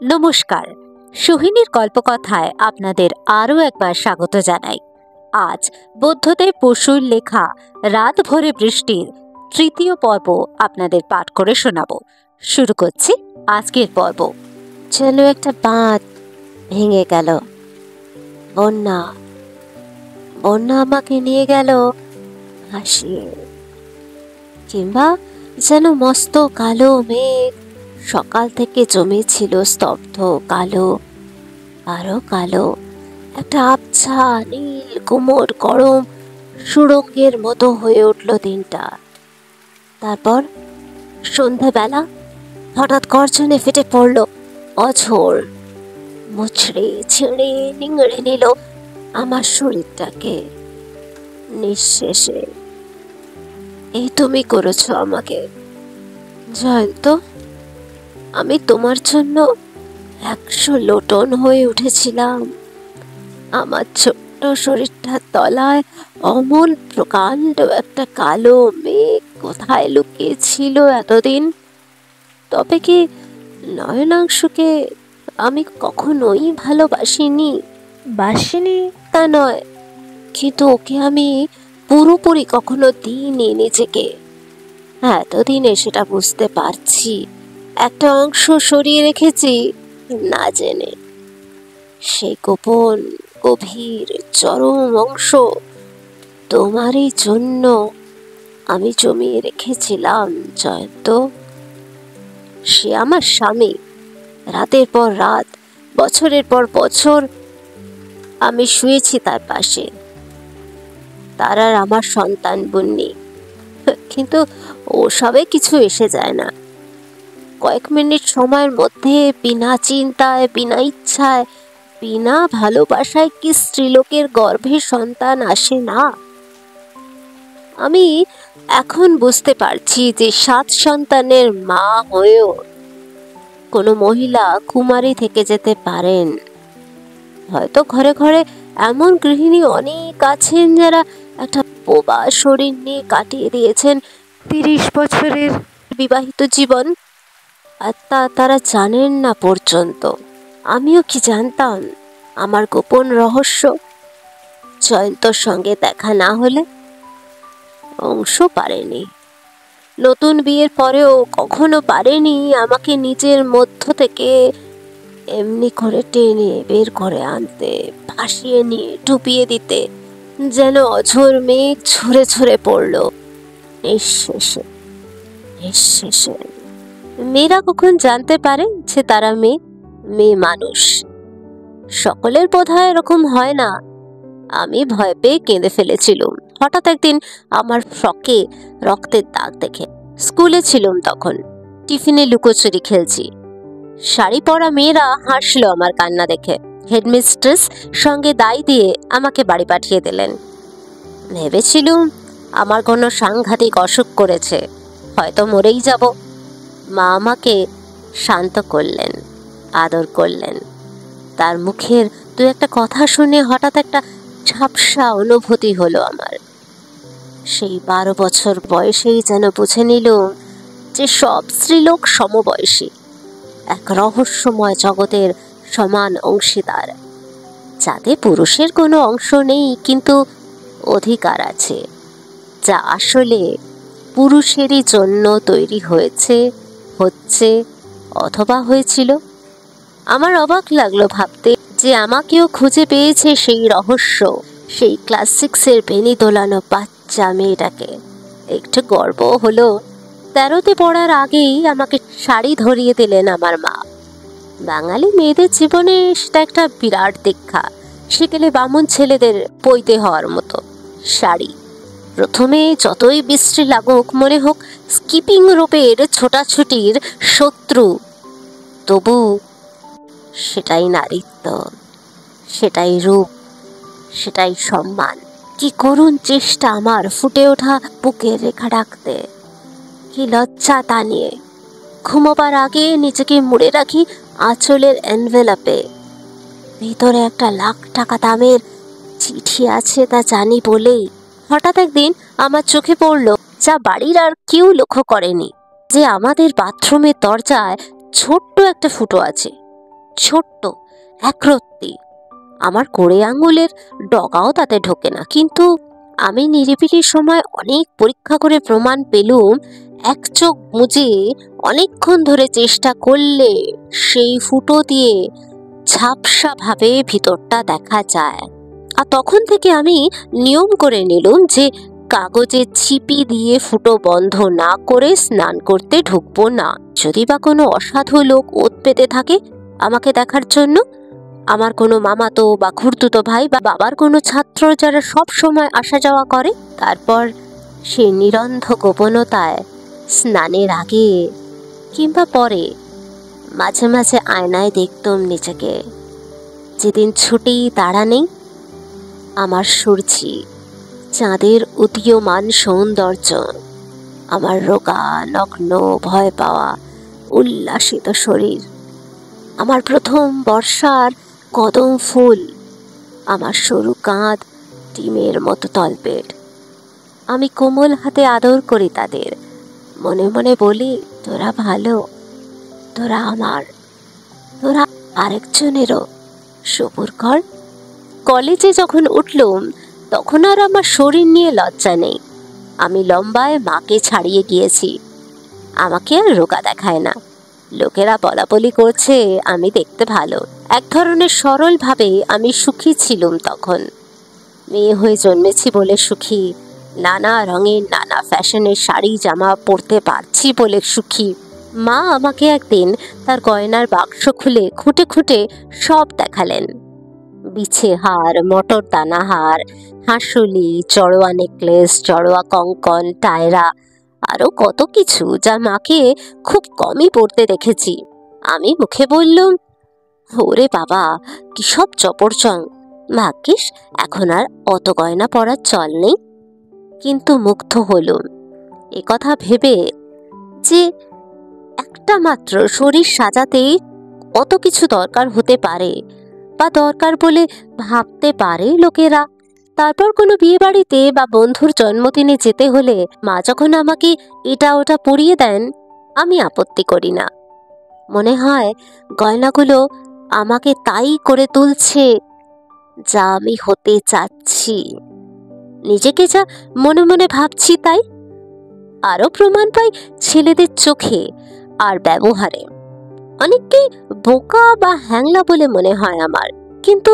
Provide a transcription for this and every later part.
নমস্কার, সোহিনীর গল্পকথায় আপনাদের আরও একবার স্বাগত জানাই। আজ বুদ্ধদেব বসুর লেখা রাত ভরে বৃষ্টির তৃতীয় পর্ব আপনাদের পাঠ করে শোনাব। শুরু করছি আজকের পর্ব। যেন একটা বাঁধ ভেঙে গেল। বন্যা বন্যা আমাকে নিয়ে গেল ভাসিয়ে। কিংবা যেন মস্ত কালো মেঘ সকাল থেকে জমেছিল স্তব্ধ কালো, আরো কালো একটা আবছা নীল কোমর গরম সুড়ঙ্গের মতো হয়ে উঠল দিনটা। তারপর সন্ধ্যাবেলা হঠাৎ গর্জনে ফেটে পড়ল অঝোর, মুচড়ে ছেড়ে নিংড়ে নিল আমার শরীরটাকে নিঃশেষে। এই তুমি করেছো আমাকে জয়ন্ত। আমি তোমার জন্য 100 লোটন হয়ে উঠেছিলাম। আমার ছোট্ট শরীরটার তলায় অমন প্রকাণ্ড একটা কালো মেঘ কোথায় লুকিয়েছিল এতদিন? তবে কি নয়নাংশুকে আমি কখনোই ভালোবাসিনি? বাসিনি তা নয়, কিন্তু ওকে আমি পুরোপুরি কখনো দিইনি নিজেকে। এতদিনে সেটা বুঝতে পারছি। একটা অংশ সরিয়ে রেখেছি না জেনে। সেই গোপন গভীর চরম অংশ তোমারই জন্য আমি জমিয়ে রেখেছিলাম জয়ন্ত। সে আমার স্বামী। রাতের পর রাত, বছরের পর বছর আমি শুয়েছি তার পাশে। তার আর আমার সন্তান বুননি, কিন্তু ওসবে কিছু এসে যায় না। কয়েক মিনিট সময়ের মধ্যে বিনা চিন্তায়, বিনা ইচ্ছায়, বিনা ভালোবাসায় কি স্ত্রীলোকের গর্ভে সন্তান আসে না? আমি এখন বুঝতে পারছি যে 7 সন্তানের মা হয়েও কোনো মহিলা কুমারী থেকে যেতে পারেন। হয়তো ঘরে ঘরে এমন গৃহিণী অনেক আছেন যারা একটা বোবা শরীর নিয়ে কাটিয়ে দিয়েছেন 30 বছরের বিবাহিত জীবন, আর তারা জানেন না পর্যন্ত। আমিও কি জানতাম আমার গোপন রহস্য? জয়ন্তর সঙ্গে দেখা না হলে অংশ পারেনি, নতুন বিয়ের পরেও কখনো পারেনি আমাকে নিজের মধ্য থেকে এমনি করে টেনে বের করে আনতে, ভাসিয়ে নিয়ে ডুবিয়ে দিতে, যেন অঝোর মেঘ ঝরে ঝরে পড়ল নিঃশেষে নিঃশেষে। মেয়েরা কখন জানতে পারে যে তারা মেয়ে মানুষ? সকলের বোধহয় এরকম হয় না। আমি ভয় পেয়ে কেঁদে ফেলেছিলাম হঠাৎ একদিন আমার ফ্রকে রক্তের দাগ দেখে। স্কুলে ছিলাম তখন, টিফিনে লুকোচুরি খেলছি। শাড়ি পরা মেয়েরা হাসলো আমার কান্না দেখে। হেডমিস্ট্রেস সঙ্গে দাই দিয়ে আমাকে বাড়ি পাঠিয়ে দিলেন। ভেবেছিলুম আমার কোনো সাংঘাতিক অসুখ করেছে, হয়তো মরেই যাব। মা আমাকে শান্ত করলেন, আদর করলেন। তার মুখের দু একটা কথা শুনে হঠাৎ একটা ঝাপসা অনুভূতি হলো আমার। সেই 12 বছর বয়সেই যেন বুঝে নিলুম যে সব স্ত্রীলোক সমবয়সী, এক রহস্যময় জগতের সমান অংশীদার, যাতে পুরুষের কোনো অংশ নেই কিন্তু অধিকার আছে, যা আসলে পুরুষেরই জন্য তৈরি হয়েছে, হচ্ছে অথবা হয়েছিল। আমার অবাক লাগলো ভাবতে যে আমাকেও খুঁজে পেয়েছে সেই রহস্য, সেই ক্লাস 6-এর বেনি দোলানো বাচ্চা মেয়েটাকে। একটু গর্ব হলো। 13তে পড়ার আগেই আমাকে শাড়ি ধরিয়ে দিলেন আমার মা। বাঙালি মেয়েদের জীবনে সেটা একটা বিরাট দীক্ষা, সেকেলে বামুন ছেলেদের পৈতে হওয়ার মতো। শাড়ি প্রথমে যতই বিশ্রী লাগুক, মনে হোক স্কিপিং রোপের ছোটাছুটির শত্রু, তবু সেটাই নারীত্ব, সেটাই রূপ, সেটাই সম্মান। কি করুণ চেষ্টা আমার ফুটে ওঠা বুকের রেখা ডাকতে। কি লজ্জা তা নিয়ে। ঘুমোবার আগে নিজেকে মুড়ে রাখি আঁচলের এনভেলপে। ভিতরে একটা লাখ টাকা দামের চিঠি আছে তা জানি বলেই হঠাৎ একদিন আমার চোখে পড়ল, যা বাড়ির আর কেউ লক্ষ্য করেনি, যে আমাদের বাথরুমের দরজায় ছোট্ট একটা ফুটো আছে। ছোট্ট একরত্তি, আমার কড়ে আঙুলের ডগাও তাতে ঢোকে না। কিন্তু আমি নিরিবিলি সময় অনেক পরীক্ষা করে প্রমাণ পেলুম, এক চোখ বুজে অনেকক্ষণ ধরে চেষ্টা করলে সেই ফুটো দিয়ে ঝাপসা ভাবে ভিতরটা দেখা যায়। আর তখন থেকে আমি নিয়ম করে নিলুম যে কাগজের ছিপি দিয়ে ফুটো বন্ধ না করে স্নান করতে ঢুকবো না। যদি বা কোনো অসাধু লোক ওত পেতে থাকে আমাকে দেখার জন্য, আমার কোনো মামাতো বা খুড়তুতো ভাই বা বাবার কোনো ছাত্র যারা সব সময় আসা যাওয়া করে, তারপর সেই নিরন্ধ গোপনতায় স্নানের আগে কিংবা পরে মাঝে মাঝে আয়নায় দেখতুম নিজেকে। যেদিন ছুটি তাড়া নেই, আমার সূর্যি, চাঁদের উদীয়মান সৌন্দর্য, আমার রোগা নগ্ন ভয় পাওয়া উল্লাসিত শরীর, আমার প্রথম বর্ষার কদম ফুল, আমার সরু কাঁধ ডিমের মতো তলপেট। আমি কোমল হাতে আদর করি তাদের, মনে মনে বলি, তোরা ভালো, তোরা আমার, তোরা আরেকজনেরও সবুর কর। কলেজে যখন উঠলুম তখন আর আমার শরীর নিয়ে লজ্জা নেই। আমি লম্বায় মাকে ছাড়িয়ে গিয়েছি, আমাকে আর রোগা দেখায় না। লোকেরা বলাবলি করছে আমি দেখতে ভালো। এক ধরনের সরল ভাবে আমি সুখী ছিলুম তখন। মেয়ে হয়ে জন্মেছি বলে সুখী, নানা রঙের নানা ফ্যাশনের শাড়ি জামা পরতে পারছি বলে সুখী। মা আমাকে একদিন তার গয়নার বাক্স খুলে খুঁটে খুঁটে সব দেখালেন। বিছে হার, মটর দানা হার, হাঁসুলি, জড়োয়া নেকলেস, জড়োয়া কঙ্কন, টায়রা, আরো কত কিছু যা মাকে খুব কমই পড়তে দেখেছি। আমি মুখে বললুম, ওরে বাবা, কি সব চপরচং, ভাগ্যিস এখন আর অত গয়না পরার চল নেই। কিন্তু মুগ্ধ হলুম এ কথা ভেবে যে একটা মাত্র শরীর সাজাতেই অত কিছু দরকার হতে পারে, বা দরকার বলে ভাবতে পারে লোকেরা। তারপর কোনো বিয়ে বাড়িতে বা বন্ধুর জন্মদিনে যেতে হলে মা যখন আমাকে এটা ওটা পরিয়ে দেন, আমি আপত্তি করি না। মনে হয় গয়নাগুলো আমাকে তাই করে তুলছে যা আমি হতে চাচ্ছি, নিজেকে যা মনে মনে ভাবছি তাই। আরো প্রমাণ পাই ছেলেদের চোখে আর ব্যবহারে। অনেককেই বোকা বা হ্যাংলা বলে মনে হয় আমার, কিন্তু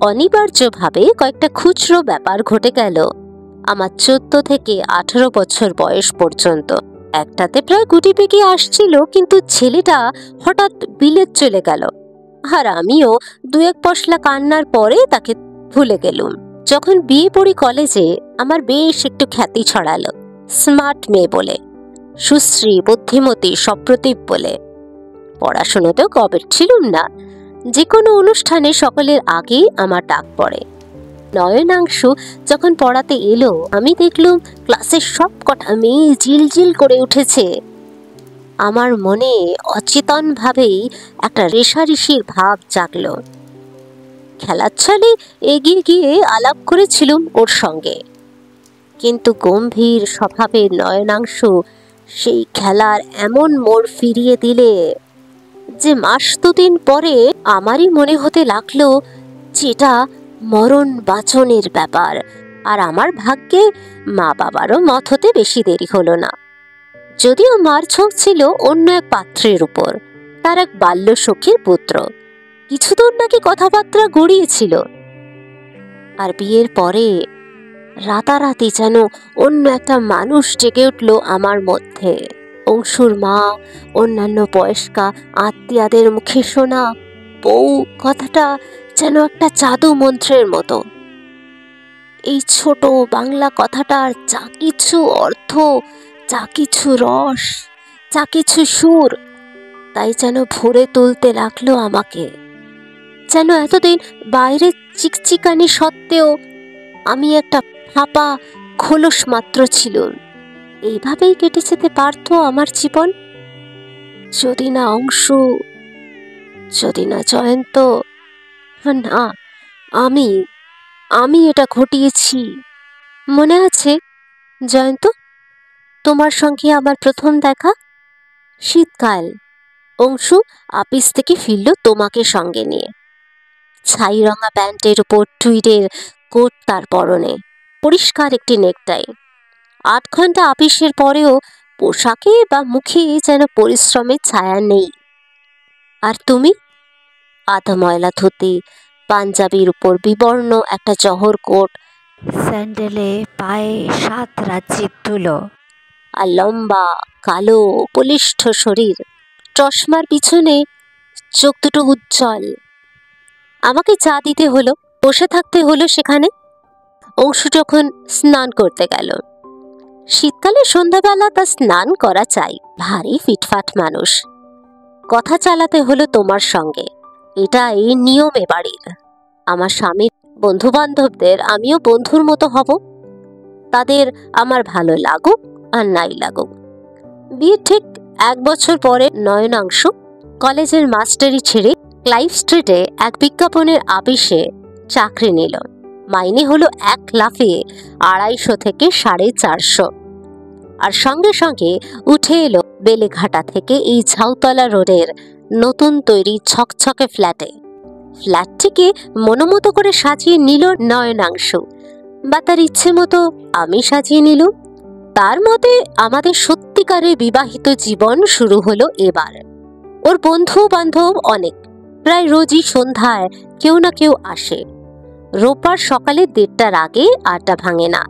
অনিবার্যভাবে কয়েকটা খুচরো ব্যাপার ঘটে গেল আমার 14 থেকে 18 বছর বয়স পর্যন্ত। একটাতে প্রায় গুটি পেকে আসছিল, কিন্তু ছেলেটা হঠাৎ বিলেত চলে গেল, আর আমিও দু এক পশলা কান্নার পরে তাকে ভুলে গেলুম। যখন বিয়ে পড়ি কলেজে, আমার বেশ একটু খ্যাতি ছড়ালো স্মার্ট মেয়ে বলে, সুশ্রী, বুদ্ধিমতী, সপ্রতিভ বলে। পড়াশোনাতেও কবের ছিলুম না। যে কোনো অনুষ্ঠানে সকলের আগেই আমার ডাক পড়ে। নয়নাংশু যখন পড়াতে এলো, আমি দেখলুম ক্লাসের সব কটা মেয়ে জিলজিল করে উঠেছে। আমার মনে অচেতন ভাবেই একটা রেষারেষির ভাব জাগলো। খেলার ছলে এগিয়ে গিয়ে আলাপ করেছিলুম ওর সঙ্গে, কিন্তু গম্ভীর স্বভাবের নয়নাংশু সেই খেলার এমন মোড় ফিরিয়ে দিলে যে মাস দুদিন পরে আমারই মনে হতে লাগলো যেটা মরণ বাঁচনের ব্যাপার। আর আমার ভাগ্যে মা বাবারও মত হতে বেশি দেরি হলো না। যদিও মার ঝোঁক ছিল অন্য এক পাত্রের উপর, তার এক বাল্য সখীর পুত্র। কিছুদূর নাকি কথাবার্তা গড়িয়েছিল। আর বিয়ের পরে রাতারাতি যেন অন্য একটা মানুষ জেগে উঠল আমার মধ্যে। অংশুর মা, অন্যান্য বয়স্কা আত্মীয়াদের মুখে শোনা বউ কথাটা যেন একটা জাদু মন্ত্রের মতো। এই ছোট বাংলা কথাটার যা কিছু অর্থ, যা কিছু রস, যা কিছু সুর, তাই যেন ভরে তুলতে লাগলো আমাকে। যেন এতদিন বাইরের চিকচিকানি সত্ত্বেও আমি একটা ফাঁপা খোলস মাত্র ছিল। এইভাবেই কেটে যেতে পারতো আমার জীবন, যদি না অংশু, যদি না জয়ন্ত। না, আমি আমি এটা ঘটিয়েছি। মনে আছে জয়ন্ত, তোমার সঙ্গে আমার প্রথম দেখা? শীতকাল, অংশু অফিস থেকে ফিরল তোমাকে সঙ্গে নিয়ে। ছাই রঙা প্যান্টের উপর টুইডের কোট তার পরনে, পরিষ্কার একটি নেকটাই। 8 ঘন্টা অফিসের পরেও পোশাকে বা মুখে যেন পরিশ্রমের ছায়া নেই। আর তুমি? আধা ময়লা ধুতি, পাঞ্জাবির উপর বিবর্ণ একটা জহর কোট, স্যান্ডেলে পায়ে 7 রাজ্যের ধুলো, আর লম্বা কালো বলিষ্ঠ শরীর, চশমার পিছনে চোখ দুটো উজ্জ্বল। আমাকে চা দিতে হলো, বসে থাকতে হলো সেখানে। অংশু যখন স্নান করতে গেল, শীতকালে সন্ধ্যাবেলা তা স্নান করা চাই, ভারী ফিটফাট মানুষ। কথা চালাতে হলো তোমার সঙ্গে, এটা এই নিয়ম এ বাড়ির। আমার স্বামীর বন্ধু বান্ধবদের আমিও বন্ধুর মতো হব, তাদের আমার ভালো লাগুক আর নাই লাগুক। বিয়ের ঠিক 1 বছর পরে নয়নাংশু কলেজের মাস্টারি ছেড়ে ক্লাইভ স্ট্রিটে এক বিজ্ঞাপনের আপিসে চাকরি নিল। মাইনে হলো 1 লাফে 250 থেকে 450। আর সঙ্গে সঙ্গে উঠে এলো বেলেঘাটা থেকে এই ঝাউতলা রোডের নতুন তৈরি ছকছকে ফ্ল্যাটে। ফ্ল্যাটটিকে মনোমতো করে সাজিয়ে নিল নয়নাংশু, বা তার ইচ্ছে মতো আমি সাজিয়ে নিলুম। তার মতে আমাদের সত্যিকারের বিবাহিত জীবন শুরু হলো এবার। ওর বন্ধু বান্ধব অনেক, প্রায় রোজই সন্ধ্যায় কেউ না কেউ আসে। রোববার সকালে 1:30টার আগে আড্ডা ভাঙে না।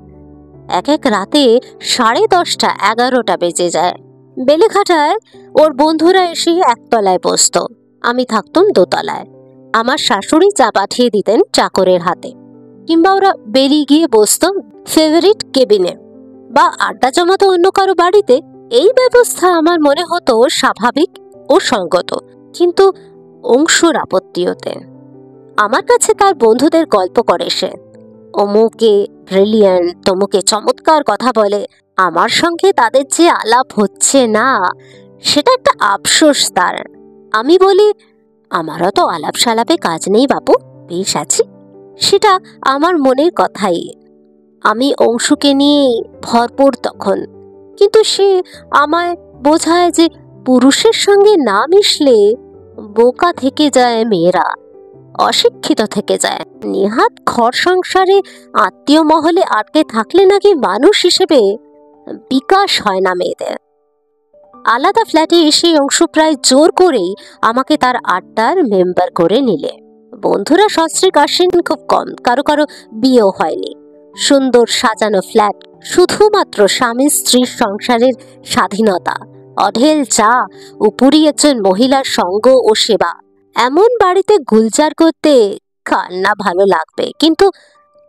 এক এক রাতে 10:30, 11টা বেজে যায়। বেলেঘাটায় ওর বন্ধুরা এসে একতলায় বসত, আমি থাকতুম দোতলায়। আমার শাশুড়ি চা পাঠিয়ে দিতেন চাকরের হাতে, কিংবা ওরা বেরিয়ে গিয়ে বসত ফেভারিট কেবিনে বা আড্ডা জমাতো অন্য কারো বাড়িতে। এই ব্যবস্থা আমার মনে হতো স্বাভাবিক ও সঙ্গত, কিন্তু অংশুর আপত্তি হতে। আমার কাছে তার বন্ধুদের গল্প করে সে, অমুকে ব্রিলিয়ান্ট, তমুকে চমৎকার কথা বলে। আমার সঙ্গে তাদের যে আলাপ হচ্ছে না, সেটা একটা আফসোস তার। আমি বলি, আমারও তো আলাপ সালাপে কাজ নেই বাপু, বেশ আছি। সেটা আমার মনের কথাই। আমি অংশুকে নিয়ে ভরপুর তখন, কিন্তু সে আমায় বোঝায় যে পুরুষের সঙ্গে না মিশলে বোকা থেকে যায় মেয়েরা, অশিক্ষিত থেকে যায়। নেহাত ঘর সংসারে আত্মীয় মহলে আটকে থাকলে নাকি মানুষ হিসেবে বিকাশ হয় না মেয়েদের। আলাদা ফ্ল্যাটে এসে অংশু প্রায় জোর করেই আমাকে তার আড্ডার মেম্বার করে নিলে। বন্ধুরা সস্ত্রীক আসেন খুব কম, কারো কারো বিয়েও হয়নি। সুন্দর সাজানো ফ্ল্যাট, শুধুমাত্র স্বামী স্ত্রীর সংসারের স্বাধীনতা, অঢেল চা, উপরই একজন মহিলার সঙ্গ ও সেবা। এমন বাড়িতে গুলজার করতে কার না ভালো লাগবে, কিন্তু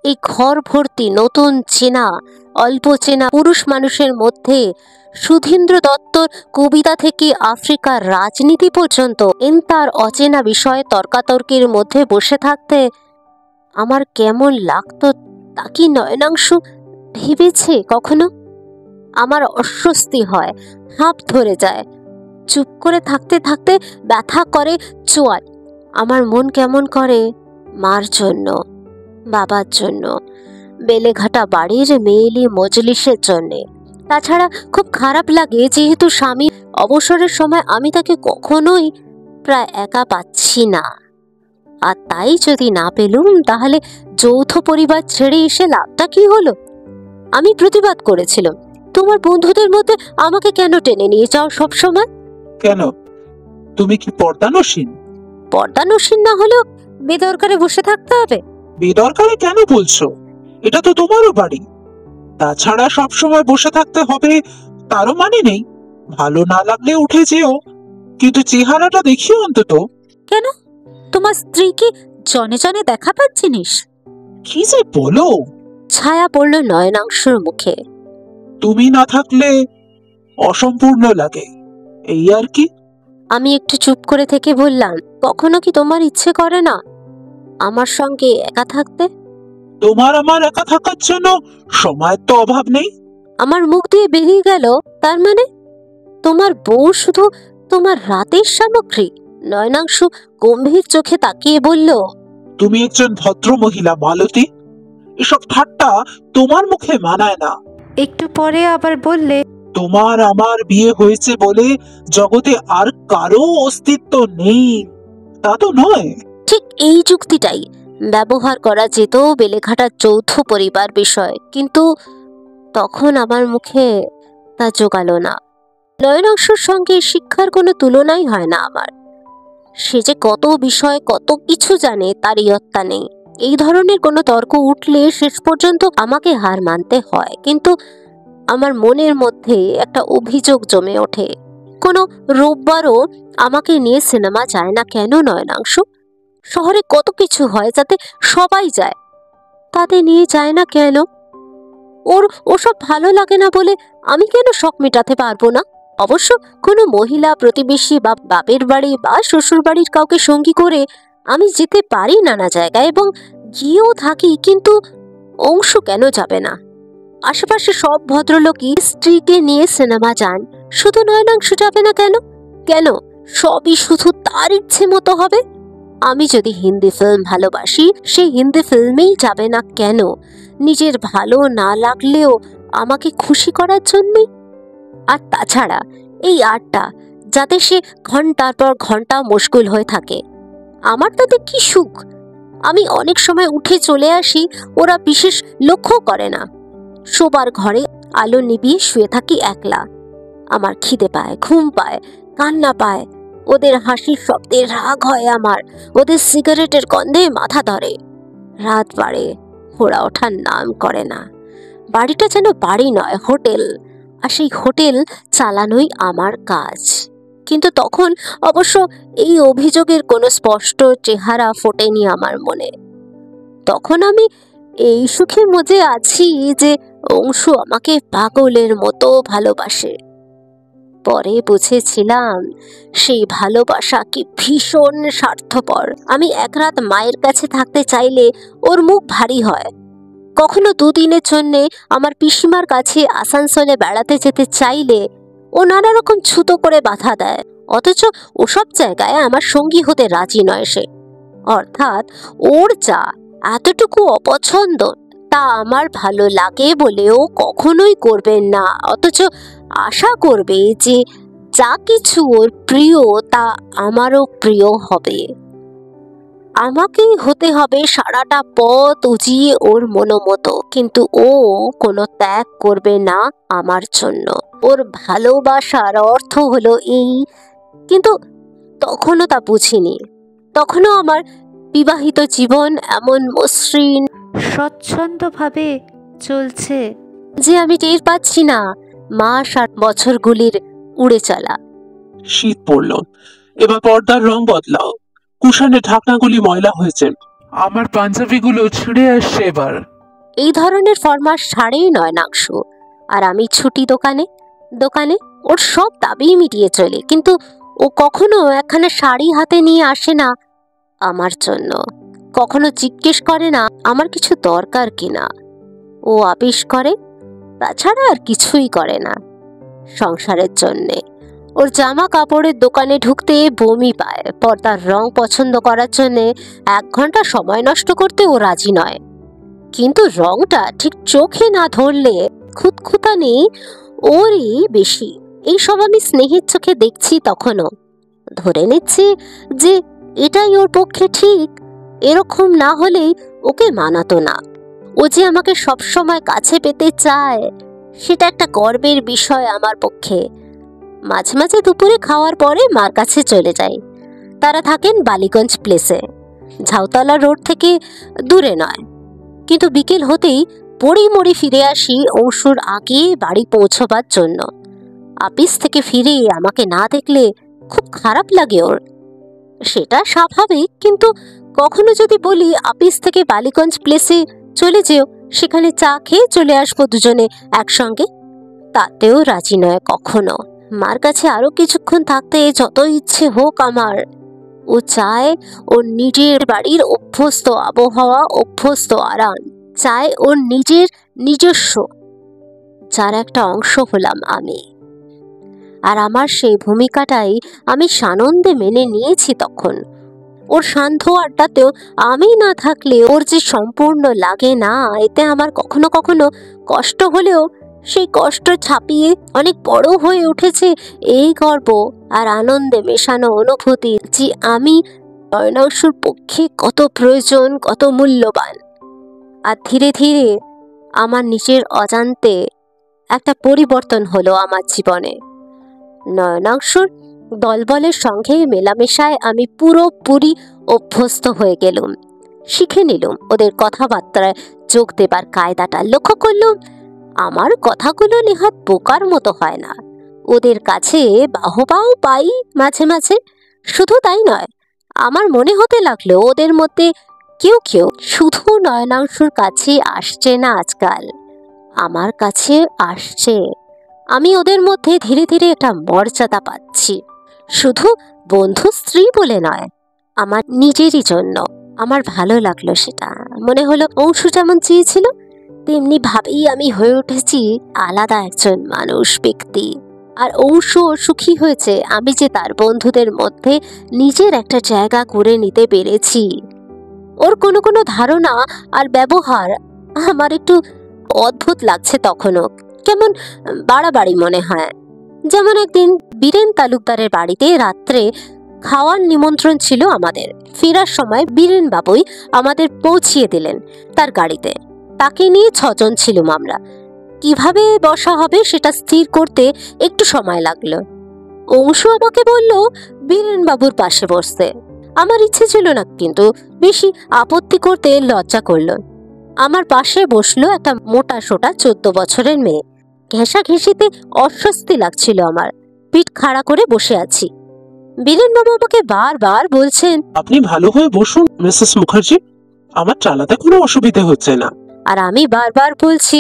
এই ঘর ভর্তি নতুন চেনা অল্প চেনা পুরুষ মানুষের মধ্যে সুধীন্দ্র দত্তর কবিতা থেকে আফ্রিকার রাজনীতি পর্যন্ত তার অচেনা বিষয়ে তর্কাতর্কির মধ্যে বসে থাকতে আমার কেমন লাগতো তা কি নয়নাংশু ভেবেছে কখনো? আমার অস্বস্তি হয়, হাঁপ ধরে যায়। চুপ করে থাকতে থাকতে ব্যথা করে চোয়াল। আমার মন কেমন করে মার জন্য, বাবার জন্য, বেলেঘাটা বাড়ির মেয়েলি মজলিসের জন্যে। তাছাড়া খুব খারাপ লাগে, যেহেতু স্বামী অবসরের সময় আমি তাকে কখনোই প্রায় একা পাচ্ছি না। আর তাই যদি না পেলুম, তাহলে যৌথ পরিবার ছেড়ে এসে লাভটা কি হলো? আমি প্রতিবাদ করেছিলাম, তোমার বন্ধুদের মধ্যে আমাকে কেন টেনে নিয়ে যাও সব সময়? কেন, তুমি কি পর্দানসীন? পর্দানসীন না হলেও বেদরকারে বসে থাকতে হবে? বেদরকারি কেন বলছো? এটা তো তোমারও বাড়ি। তাছাড়া সব সময় বসে থাকতে হবে তারও মানে নেই। ভালো না লাগলে উঠে যেও, কিন্তু চেহারাটা দেখিও অন্তত। কেন, তোমার স্ত্রী কি জনে জনে দেখা পাচ্ছিনিস? কি যে বলো! ছায়া পড়ল নয়নাংশুর মুখে। তুমি না থাকলে অসম্পূর্ণ লাগে, এই আর কি। আমি একটু চুপ করে থেকে বললাম, কখনো কি তোমার ইচ্ছে করে না আমার সঙ্গে একা থাকতে? তোমার আমার একা থাকার জন্য সময়ের তো অভাব নেই। আমার মুখ দিয়ে বেরিয়ে গেল, তার মানে তোমার বউ শুধু তোমার রাতের সামগ্রী? নয়নাংশু গম্ভীর চোখে তাকিয়ে বলল, তুমি একজন ভদ্র মহিলা মালতী, এসব ঠাট্টা তোমার মুখে মানায় না। একটু পরে আবার বললে, তোমার আমার বিয়ে হয়েছে বলে জগতে আর কারো অস্তিত্ব নেই তা তো নয়। ঠিক এই যুক্তিটাই ব্যবহার করা যেত বেলেঘাটার যৌথ পরিবার বিষয়, কিন্তু তখন আমার মুখে তা জোগালো না। নয়নাংশুর সঙ্গে শিক্ষার কোনো তুলনাই হয় না আমার। সে যে কত বিষয় কত কিছু জানে তার ইয়ত্তা নেই। এই ধরনের কোনো তর্ক উঠলে শেষ পর্যন্ত আমাকে হার মানতে হয়, কিন্তু আমার মনের মধ্যে একটা অভিযোগ জমে ওঠে। কোনো রোববারও আমাকে নিয়ে সিনেমা যায় না কেন নয়নাংশু? শহরে কত কিছু হয় যাতে সবাই যায়, তাদের নিয়ে যায় না কেন? ওসব ভালো লাগে না বলে আমি কেন শখ মেটাতে পারবো না? অবশ্য কোনো মহিলা প্রতিবেশী বা বাপের বাড়ি বা শ্বশুর বাড়ির কাউকে সঙ্গী করে আমি যেতে পারি নানা জায়গায় এবং গিয়েও থাকি, কিন্তু অংশু কেন যাবে না? আশেপাশে সব ভদ্রলোকই স্ত্রীকে নিয়ে সিনেমা যান, শুধু নয়নাংশু যাবে না কেন? কেন সবই শুধু তার ইচ্ছে মতো হবে? আমি যদি হিন্দি ফিল্ম ভালোবাসি, সেই হিন্দি ফিল্মেই যাবে না কেন? নিজের ভালো না লাগলেও আমাকে খুশি করার জন্যই। আর তাছাড়া এই আড্ডা যাতে সে ঘন্টার পর ঘন্টা মশগুল হয়ে থাকে, আমার তাতে কি সুখ? আমি অনেক সময় উঠে চলে আসি, ওরা বিশেষ লক্ষ্য করে না। শোবার ঘরে আলো নিভিয়ে শুয়ে থাকি একলা। আমার খিদে পায়, ঘুম পায়, কান্না পায়, ওদের হাসির শব্দে রাগ হয় আমার, ওদের সিগারেটের গন্ধে মাথা ধরে। রাত বাড়ে, ওরা ওঠার নাম করে না। বাড়িটা যেন বাড়ি নয়, হোটেল, আর সেই হোটেল চালানোই আমার কাজ। কিন্তু তখন অবশ্য এই অভিযোগের কোনো স্পষ্ট চেহারা ফোটেনি আমার মনে। তখন আমি এই সুখে মজে আছি যে অংশু আমাকে পাগলের মতো ভালোবাসে। পরে বুঝেছিলাম সেই ভালোবাসা কি ভীষণ স্বার্থপর। আমি এক রাত মায়ের কাছে থাকতে চাইলে ওর মুখ ভারী হয়। কখনো দুদিনের জন্যে আমার পিসিমার কাছে আসানসোলে বেড়াতে যেতে চাইলে ও নানা রকম ছুতো করে বাধা দেয়, অথচ ওসব জায়গায় আমার সঙ্গী হতে রাজি নয় সে। অর্থাৎ ওর যা এতটুকু অপছন্দ তা আমার ভালো লাগে বলেও কখনোই করবেন না, অথচ আশা করবে যে যা কিছু ওর প্রিয় তা আমারও প্রিয় হবে। আমাকেই হতে হবে সারাটা পথ উজিয়ে ওর মনোমতো, কিন্তু ও কোনো ত্যাগ করবে না আমার জন্য। ওর ভালোবাসার অর্থ হলো এই। কিন্তু তখনও তা বুঝিনি। তখনও আমার বিবাহিত জীবন এমন মসৃণ স্বচ্ছন্দভাবে চলছে যে আমি টের পাচ্ছি না মাস আর বছরগুলির উড়ে চলা। শীত পড়ল, এবার পর্দার রং বদলাও। কুশানের ঢাকনাগুলি ময়লা হয়েছে, আমার পাঞ্জাবিগুলো ছিঁড়ে আসছে এবার। এই ধরনের ফরমাস ছাড়েই নয়নাংশু। আর আমি ছুটি দোকানে দোকানে ওর সব দাবি মিটিয়ে চলে, কিন্তু ও কখনো একখানা শাড়ি হাতে নিয়ে আসে না আমার জন্য। কখনো জিজ্ঞেস করে না আমার কিছু দরকার কিনা। ও আপিস করে, তাছাড়া আর কিছুই করে না সংসারের জন্যে। ওর জামা কাপড়ের দোকানে ঢুকতে বমি পায়। পর্দার রং পছন্দ করার জন্যে 1 ঘন্টা সময় নষ্ট করতে ও রাজি নয়, কিন্তু রংটা ঠিক চোখে না ধরলে খুঁতখুঁতানি ওরই বেশি। এইসব আমি স্নেহের চোখে দেখছি, তখনও ধরে নিচ্ছি যে এটাই ওর পক্ষে ঠিক। এরকম না হলেই ওকে মানাতো না। ও যে আমাকে সবসময় কাছে পেতে চায় সেটা একটা গর্বের বিষয় আমার পক্ষে। মাঝে মাঝে দুপুরে খাওয়ার পরে মার কাছে চলে যাই। তারা থাকেন বালিগঞ্জ প্লেসে, ঝাউতলা রোড থেকে দূরে নয়। কিন্তু বিকেল হতেই পড়ি মরি ফিরে আসি অংশুর আগে বাড়ি পৌঁছবার জন্য। আপিস থেকে ফিরে আমাকে না দেখলে খুব খারাপ লাগে ওর, সেটা স্বাভাবিক। কিন্তু কখনো যদি বলি আপিস থেকে বালিগঞ্জ প্লেসে চলে যেও, সেখানে চা খেয়ে চলে আসবো দুজনে একসঙ্গে, তাতেও রাজি নয় কখনো। মার কাছে আরো কিছুক্ষণ থাকতে যত ইচ্ছে হোক আমার। ও চায় ওর নিজের বাড়ির অভ্যস্ত আবহাওয়া, অভ্যস্ত আরাম, চায় ওর নিজের নিজস্ব, যার একটা অংশ হলাম আমি। আর আমার সেই ভূমিকাটাই আমি সানন্দে মেনে নিয়েছি তখন। ওর সান্ধ্য আড্ডাতেও আমি না থাকলে ওর যে সম্পূর্ণ লাগে না, এতে আমার কখনো কখনো কষ্ট হলেও সেই কষ্ট ছাপিয়ে অনেক বড় হয়ে উঠেছে এই গর্ব আর আনন্দে মেশানো অনুভূতি যে আমি নয়নাংশুর পক্ষে কত প্রয়োজন, কত মূল্যবান। আর ধীরে ধীরে আমার নিজের অজান্তে একটা পরিবর্তন হলো আমার জীবনে। নয়নাংশুর দলবলের সঙ্গে মেলামেশায় আমি পুরোপুরি অভ্যস্ত হয়ে গেলুম। শিখে নিলুম ওদের কথাবার্তায় যোগ দেবার কায়দাটা। লক্ষ্য করলুম আমার কথাগুলো নেহাত বোকার মতো হয় না। ওদের কাছে বাহবাও পাই মাঝে মাঝে। শুধু তাই নয়, আমার মনে হতে লাগলো ওদের মধ্যে কেউ কেউ শুধু নয়নাংশুর কাছে আসছে না, আজকাল আমার কাছে আসছে। আমি ওদের মধ্যে ধীরে ধীরে একটা মর্যাদা পাচ্ছি, শুধু বন্ধু স্ত্রী বলে নয়, আমার নিজেরই জন্য। আমার ভালো লাগলো সেটা। মনে হলো অংশু যেমন চেয়েছিল তেমনি ভাবেই আমি হয়ে উঠেছি আলাদা একজন মানুষ, ব্যক্তি। আর অংশু সুখী হয়েছে আমি যে তার বন্ধুদের মধ্যে নিজের একটা জায়গা করে নিতে পেরেছি। ওর কোনো কোনো ধারণা আর ব্যবহার আমার একটু অদ্ভুত লাগছে তখনও, কেমন বাড়াবাড়ি মনে হয়। যেমন একদিন বীরেন তালুকদারের বাড়িতে রাত্রে খাওয়ার নিমন্ত্রণ ছিল আমাদের। ফেরার সময় বীরেন বাবুই আমাদের পৌঁছিয়ে দিলেন তার গাড়িতে। তাকে নিয়ে 6 জন ছিলুম আমরা। কিভাবে বসা হবে সেটা স্থির করতে একটু সময় লাগলো। অংশু আমাকে বলল বীরেন বাবুর পাশে বসতে। আমার ইচ্ছে ছিল না, কিন্তু বেশি আপত্তি করতে লজ্জা করলো। আমার পাশে বসলো একটা মোটা সোটা 14 বছরের মেয়ে। ঘেঁষা ঘেঁষিতে অস্বস্তি লাগছিল আমার। পিঠ খাড়া করে বসে আছি। বীরেন বাবু আমাকে বারবার বলছেন, আপনি ভালো হয়ে বসুন মিসেস মুখার্জি, আমার চালাতে কোনো অসুবিধা হচ্ছে না। আর আমি বারবার বলছি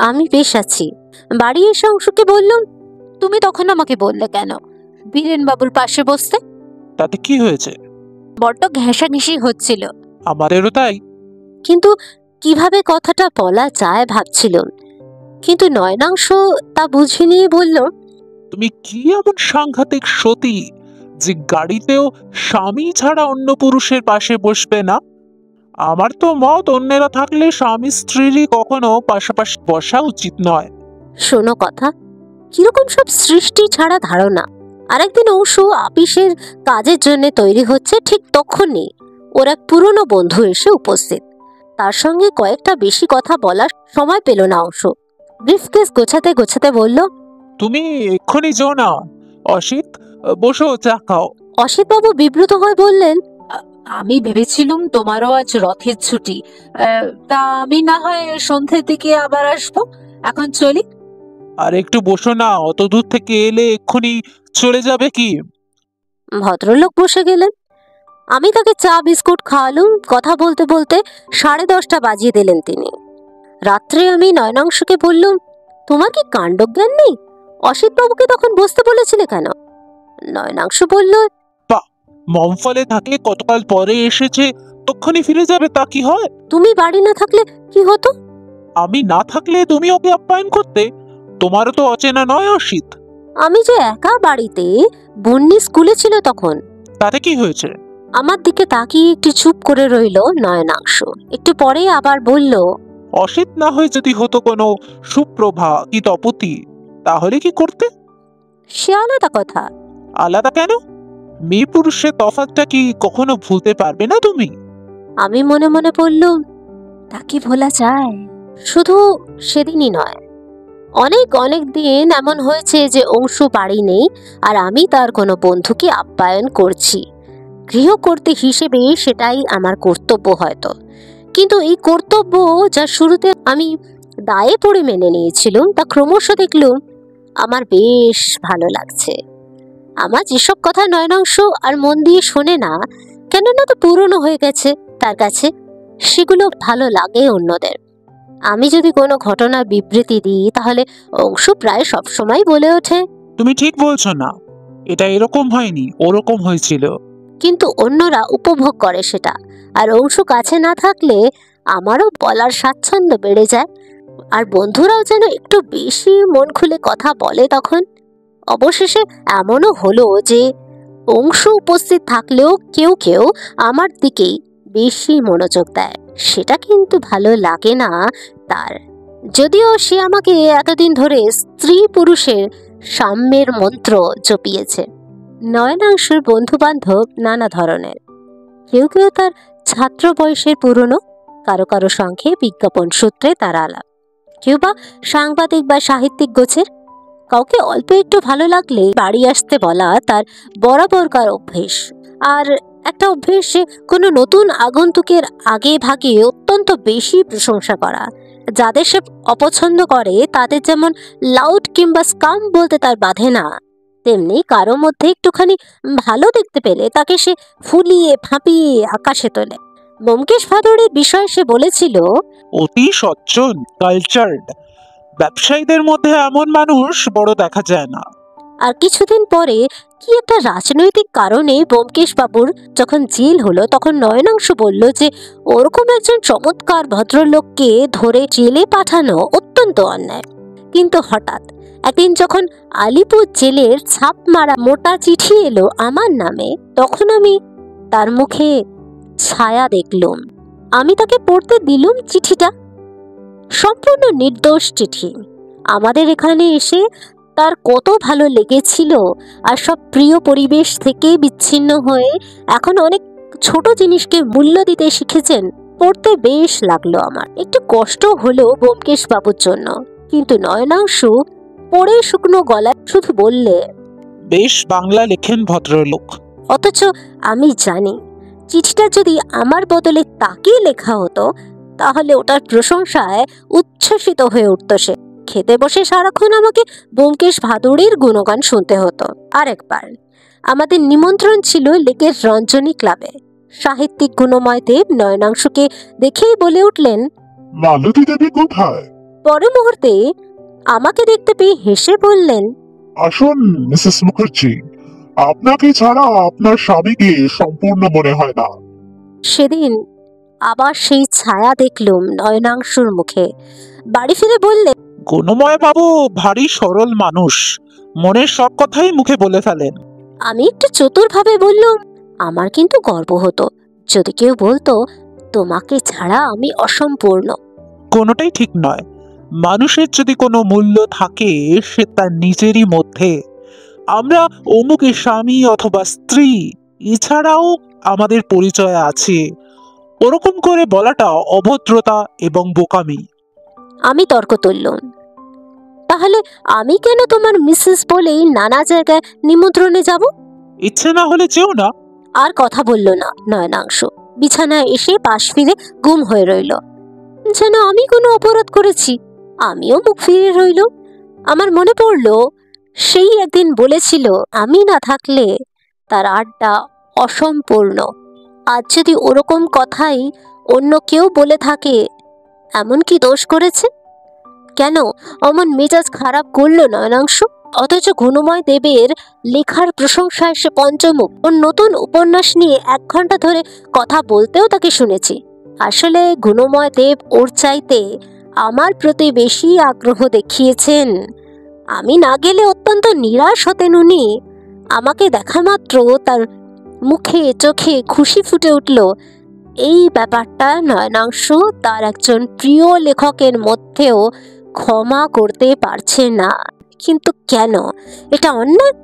আমি বেশ আছি। বাড়ি এসে অংশুকে বললাম, তুমি তখন আমাকে বললে কেন বীরেন বাবুর পাশে বসতে? তাতে কি হয়েছে? বড্ড ঘেঁষাঘেঁষি হচ্ছিল। আমাদেরও তাই। কিন্তু কিভাবে কথাটা বলা যায় ভাবছিলাম, কিন্তু নয়নাংশ তা বুঝে নিয়ে বলল, তুমি কি এমন সাংঘাতিক সতী যে গাড়িতেও স্বামী ছাড়া অন্য পুরুষের পাশে বসবে না? আমার তো মত অন্যেরা থাকলে স্বামী স্ত্রীরই কখনো পাশাপাশি বসা উচিত নয়। শোনো কথা, কিরকম সব সৃষ্টি ছাড়া ধারণা। আরেকদিন অংশু আপিসের কাজের জন্য তৈরি হচ্ছে, ঠিক তখনই ওর এক পুরনো বন্ধু এসে উপস্থিত। তার সঙ্গে কয়েকটা বেশি কথা বলার সময় পেল না অংশু। ব্রিফকেস গোছাতে গোছাতে বলল, তুমি এক্ষুনি যেও না অসিত, বসো চা খাও। অসিতবাবু বিব্রত হয়ে বললেন, আমি ভেবেছিলুম তোমারও আজ রথের ছুটি, তা আমি না হয় সন্ধ্যের দিকে আবার আসবো। এখন চলি। আর একটু বসো না, অত দূর থেকে এলে এক্ষুনি চলে যাবে কি? ভদ্রলোক বসে গেলেন। আমি তাকে চা বিস্কুট খাওয়ালুম। কথা বলতে বলতে 10:30 বাজিয়ে দিলেন তিনি। রাত্রে আমি নয়নাংশকে বললুম, তোমার কি কাণ্ডজ্ঞান নেই? অসিতবাবুকে তখন বসতে বলেছিলে কেন? নয়নাংশ বলল, মমফলে থাকে, কতকাল পরে এসেছে, তখনই ফিরে যাবে, তা কি হয়? তুমি বাড়ি না থাকলে কি হতো? আমি না থাকলে তুমি ওকে আপ্যায়ন করতে? তোমারও তো অচেনা নয় অসিত। আমি যে একা বাড়িতে, বন্নি স্কুলে ছিল তখন। তাতে কি হয়েছে? আমার দিকে তাকিয়ে একটু চুপ করে রইল নয়নাংশ। একটু পরে আবার বলল, অসিত না হয়ে যদি হতো কোনো সুপ্রভা কি তপতি, তাহলে কি করতে? সে আলাদা কথা। আলাদা কেন? মেয়ে পুরুষের তফাৎটা কি কখনো ভুলতে পারবে না তুমি? আমি মনে মনে বললুম, তা কি ভোলা যায়? শুধু সেদিনই নয়, অনেক অনেক দিন এমন হয়েছে যে অংশু বাড়ি নেই আর আমি তার কোনো বন্ধুকে আপ্যায়ন করছি। গৃহকর্ত্রী হিসেবে সেটাই আমার কর্তব্য হয়তো। কিন্তু এই কর্তব্য যা শুরুতে আমি দায়ে পড়ে মেনে নিয়েছিলাম, তা ক্রমশ দেখলুম আমার বেশ ভালো লাগছে। আমার যেসব কথা নয়নাংশ আর মন দিয়ে শোনে না, কেননা তো পুরনো হয়ে গেছে তার কাছে, সেগুলো ভালো লাগে অন্যদের। আমি যদি কোনো ঘটনার বিবৃতি দিই, তাহলে অংশু প্রায় সবসময় বলে ওঠে, তুমি ঠিক বলছো না, এটা এরকম হয়নি, ওরকম হয়েছিল। কিন্তু অন্যরা উপভোগ করে সেটা। আর অংশু কাছে না থাকলে আমারও বলার স্বাচ্ছন্দ্য বেড়ে যায়, আর বন্ধুরাও যেন একটু বেশি মন খুলে কথা বলে তখন। অবশেষে এমনও হলো যে অংশু উপস্থিত থাকলেও কেউ কেউ আমার দিকেই বেশি মনোযোগ দেয়। সেটা কিন্তু ভালো লাগে না তার। যদিও সে আমাকে এতদিন ধরে স্ত্রী পুরুষের সাম্যের মন্ত্র জপিয়েছে। নয়নাংশুর বন্ধু বান্ধব নানা ধরনের, কেউ কেউ তার ছাত্র বয়সের পুরনো, কারো কারো সঙ্গে বিজ্ঞাপন সূত্রে তার আলাপ, কেউ বা সাংবাদিক বা সাহিত্যিক গোছের। কাউকে অল্প একটু ভালো লাগলে বাড়ি আসতে বলা তার বরাবরকার অভ্যেস। আর একটা অভ্যেস সে কোনো নতুন আগন্তুকের আগে ভাগে অত্যন্ত বেশি প্রশংসা করা। যাদের সে অপছন্দ করে তাদের যেমন লাউড কিংবা স্কাম বলতে তার বাধে না, তেমনি কারো মধ্যে একটুখানি ভালো দেখতে পেলে তাকে সে ফুলিয়ে ফাঁপিয়ে আকাশে তোলে। ব্যোমকেশ ভাদুড়ির বিষয়ে সে বলেছিল, অতি সজ্জন, কালচার্ড। ব্যবসায়ীদের মধ্যে এমন মানুষ বড় দেখা যায় না। আর কিছুদিন পরে কি একটা রাজনৈতিক কারণে ব্যোমকেশ বাবুর যখন জেল হলো, তখন নয়নাংশু বলল যে ওরকম একজন চমৎকার ভদ্রলোককে ধরে জেলে পাঠানো অত্যন্ত অন্যায়। কিন্তু হঠাৎ একদিন যখন আলিপুর জেলের ছাপ মারা মোটা চিঠি এলো আমার নামে, তখন আমি তার মুখে ছায়া দেখলুম। আমি তাকে পড়তে দিলুম চিঠিটা। সম্পূর্ণ নির্দোষ চিঠি। আমাদের এখানে এসে তার কত ভালো লেগেছিল, আর সব প্রিয় পরিবেশ থেকে বিচ্ছিন্ন হয়ে এখন অনেক ছোট জিনিসকে মূল্য দিতে শিখেছেন। পড়তে বেশ লাগলো আমার, একটু কষ্ট হলো ব্যোমকেশ বাবুর জন্য। কিন্তু নয়নাংশু পড়ে শুকনো গলায় শুধু বললে, বেশ বাংলা লেখেন ভদ্রলোক। অথচ আমি জানি চিঠিটা যদি আমার বদলে তাকে লেখা হতো তাহলে ওটার প্রশংসায় উচ্ছ্বসিত হয়ে উঠত সে। খেতে বসে সারাক্ষণ আমাকে ব্যোমকেশ ভাদুড়ির গুণগান শুনতে হতো। আরেকবার আমাদের নিমন্ত্রণ ছিল লেকের রঞ্জনী ক্লাবে। সাহিত্যিক গুণময় দেব নয়নাংশুকে দেখেই বলে উঠলেন, মালতী দেবী কোথায়? পর মুহূর্তে আমাকে দেখতে পেয়ে হেসে বললেন, আসুন মিসেস মুখার্জি, আপনাকে ছাড়া আপনার স্বামীকে সম্পূর্ণ মনে হয় না। সেদিন আবার সেই ছায়া দেখলুম নয়নাংশুর মুখে। বাড়ি ফিরে বললেন, গুণময় বাবু ভারী সরল মানুষ, মনের সব কথাই মুখে বলে ফেলেন। আমি একটু চতুরভাবে বললুম, আমার কিন্তু গর্ব হতো যদি কেউ বলতো তোমাকে ছাড়া আমি অসম্পূর্ণ। কোনোটাই ঠিক নয়। মানুষের যদি কোনো মূল্য থাকে সে তার নিজেরই মধ্যে। আমরা অমুকের স্বামী অথবা স্ত্রী, এছাড়াও আমাদের পরিচয় আছে। ওরকম করে বলাটা অভদ্রতা এবং বোকামি। আমি তর্ক তুললুম, তাহলে আমি কেন তোমার মিসেস বলেই নানা জায়গায় নিমন্ত্রণে যাব? ইচ্ছে না হলে যেও না। আর কথা বলল না নয়নাংশু। বিছানায় এসে পাশ ফিরে গুম হয়ে রইল, যেন আমি কোনো অপরাধ করেছি। আমিও মুখ ফিরে রইল। আমার মনে পড়ল সেই একদিন বলেছিল আমি না থাকলে তার আড্ডা অসম্পূর্ণ। আজ যদি ওরকম কথাই অন্য কেউ বলে থাকে, এমন কি দোষ করেছে? কেন অমন মেজাজ খারাপ করলো নয়নাংশু? অথচ গুণময় দেবের লেখার প্রশংসায় সে পঞ্চমুখ। ওর নতুন উপন্যাস নিয়ে 1 ঘন্টা ধরে কথা বলতেও তাকে শুনেছি। আসলে গুণময় দেব ওর চাইতে আমার প্রতি বেশি আগ্রহ দেখিয়েছেন। আমি না গেলে অত্যন্ত নিরাশ হতেন উনি। আমাকে দেখা মাত্র তার মুখে চোখে খুশি ফুটে উঠল। এই ব্যাপারটা নয়নাংশু তার একজন প্রিয় লেখকের মধ্যেও ক্ষমা করতে পারছে না। কিন্তু কেন? এটা অন্যায়,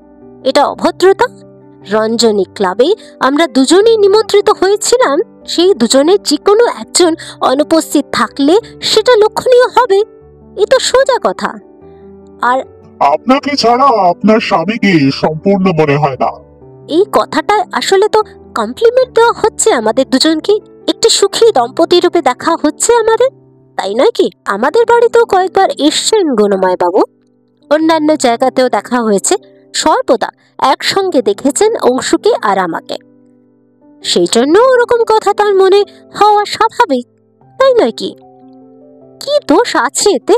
এটা অভদ্রতা। রঞ্জনী ক্লাবে আমরা দুজনেই নিমন্ত্রিত হয়েছিলাম। সেই দুজনের যে কোনো একজন অনুপস্থিত থাকলে সেটা লক্ষণীয় হবে, এ তো সোজা কথা। আর আপনাকে ছাড়া আপনার স্বামীকে সম্পূর্ণ মনে হয় না। এই কথাটা আসলে তো কমপ্লিমেন্ট দেওয়া হচ্ছে আমাদের দুজনকে। একটি সুখী দম্পতি রূপে দেখা হচ্ছে আমাদের, তাই নয় কি? আমাদের বাড়িতেও কয়েকবার এসছেন গুণময় বাবু, অন্যান্য জায়গাতেও দেখা হয়েছে। সর্বদা একসঙ্গে দেখেছেন অংশুকে আর আমাকে। সেই জন্য ওরকম কথা তার মনে হওয়া স্বাভাবিক, তাই নয় কি? কি দোষ আছে এতে?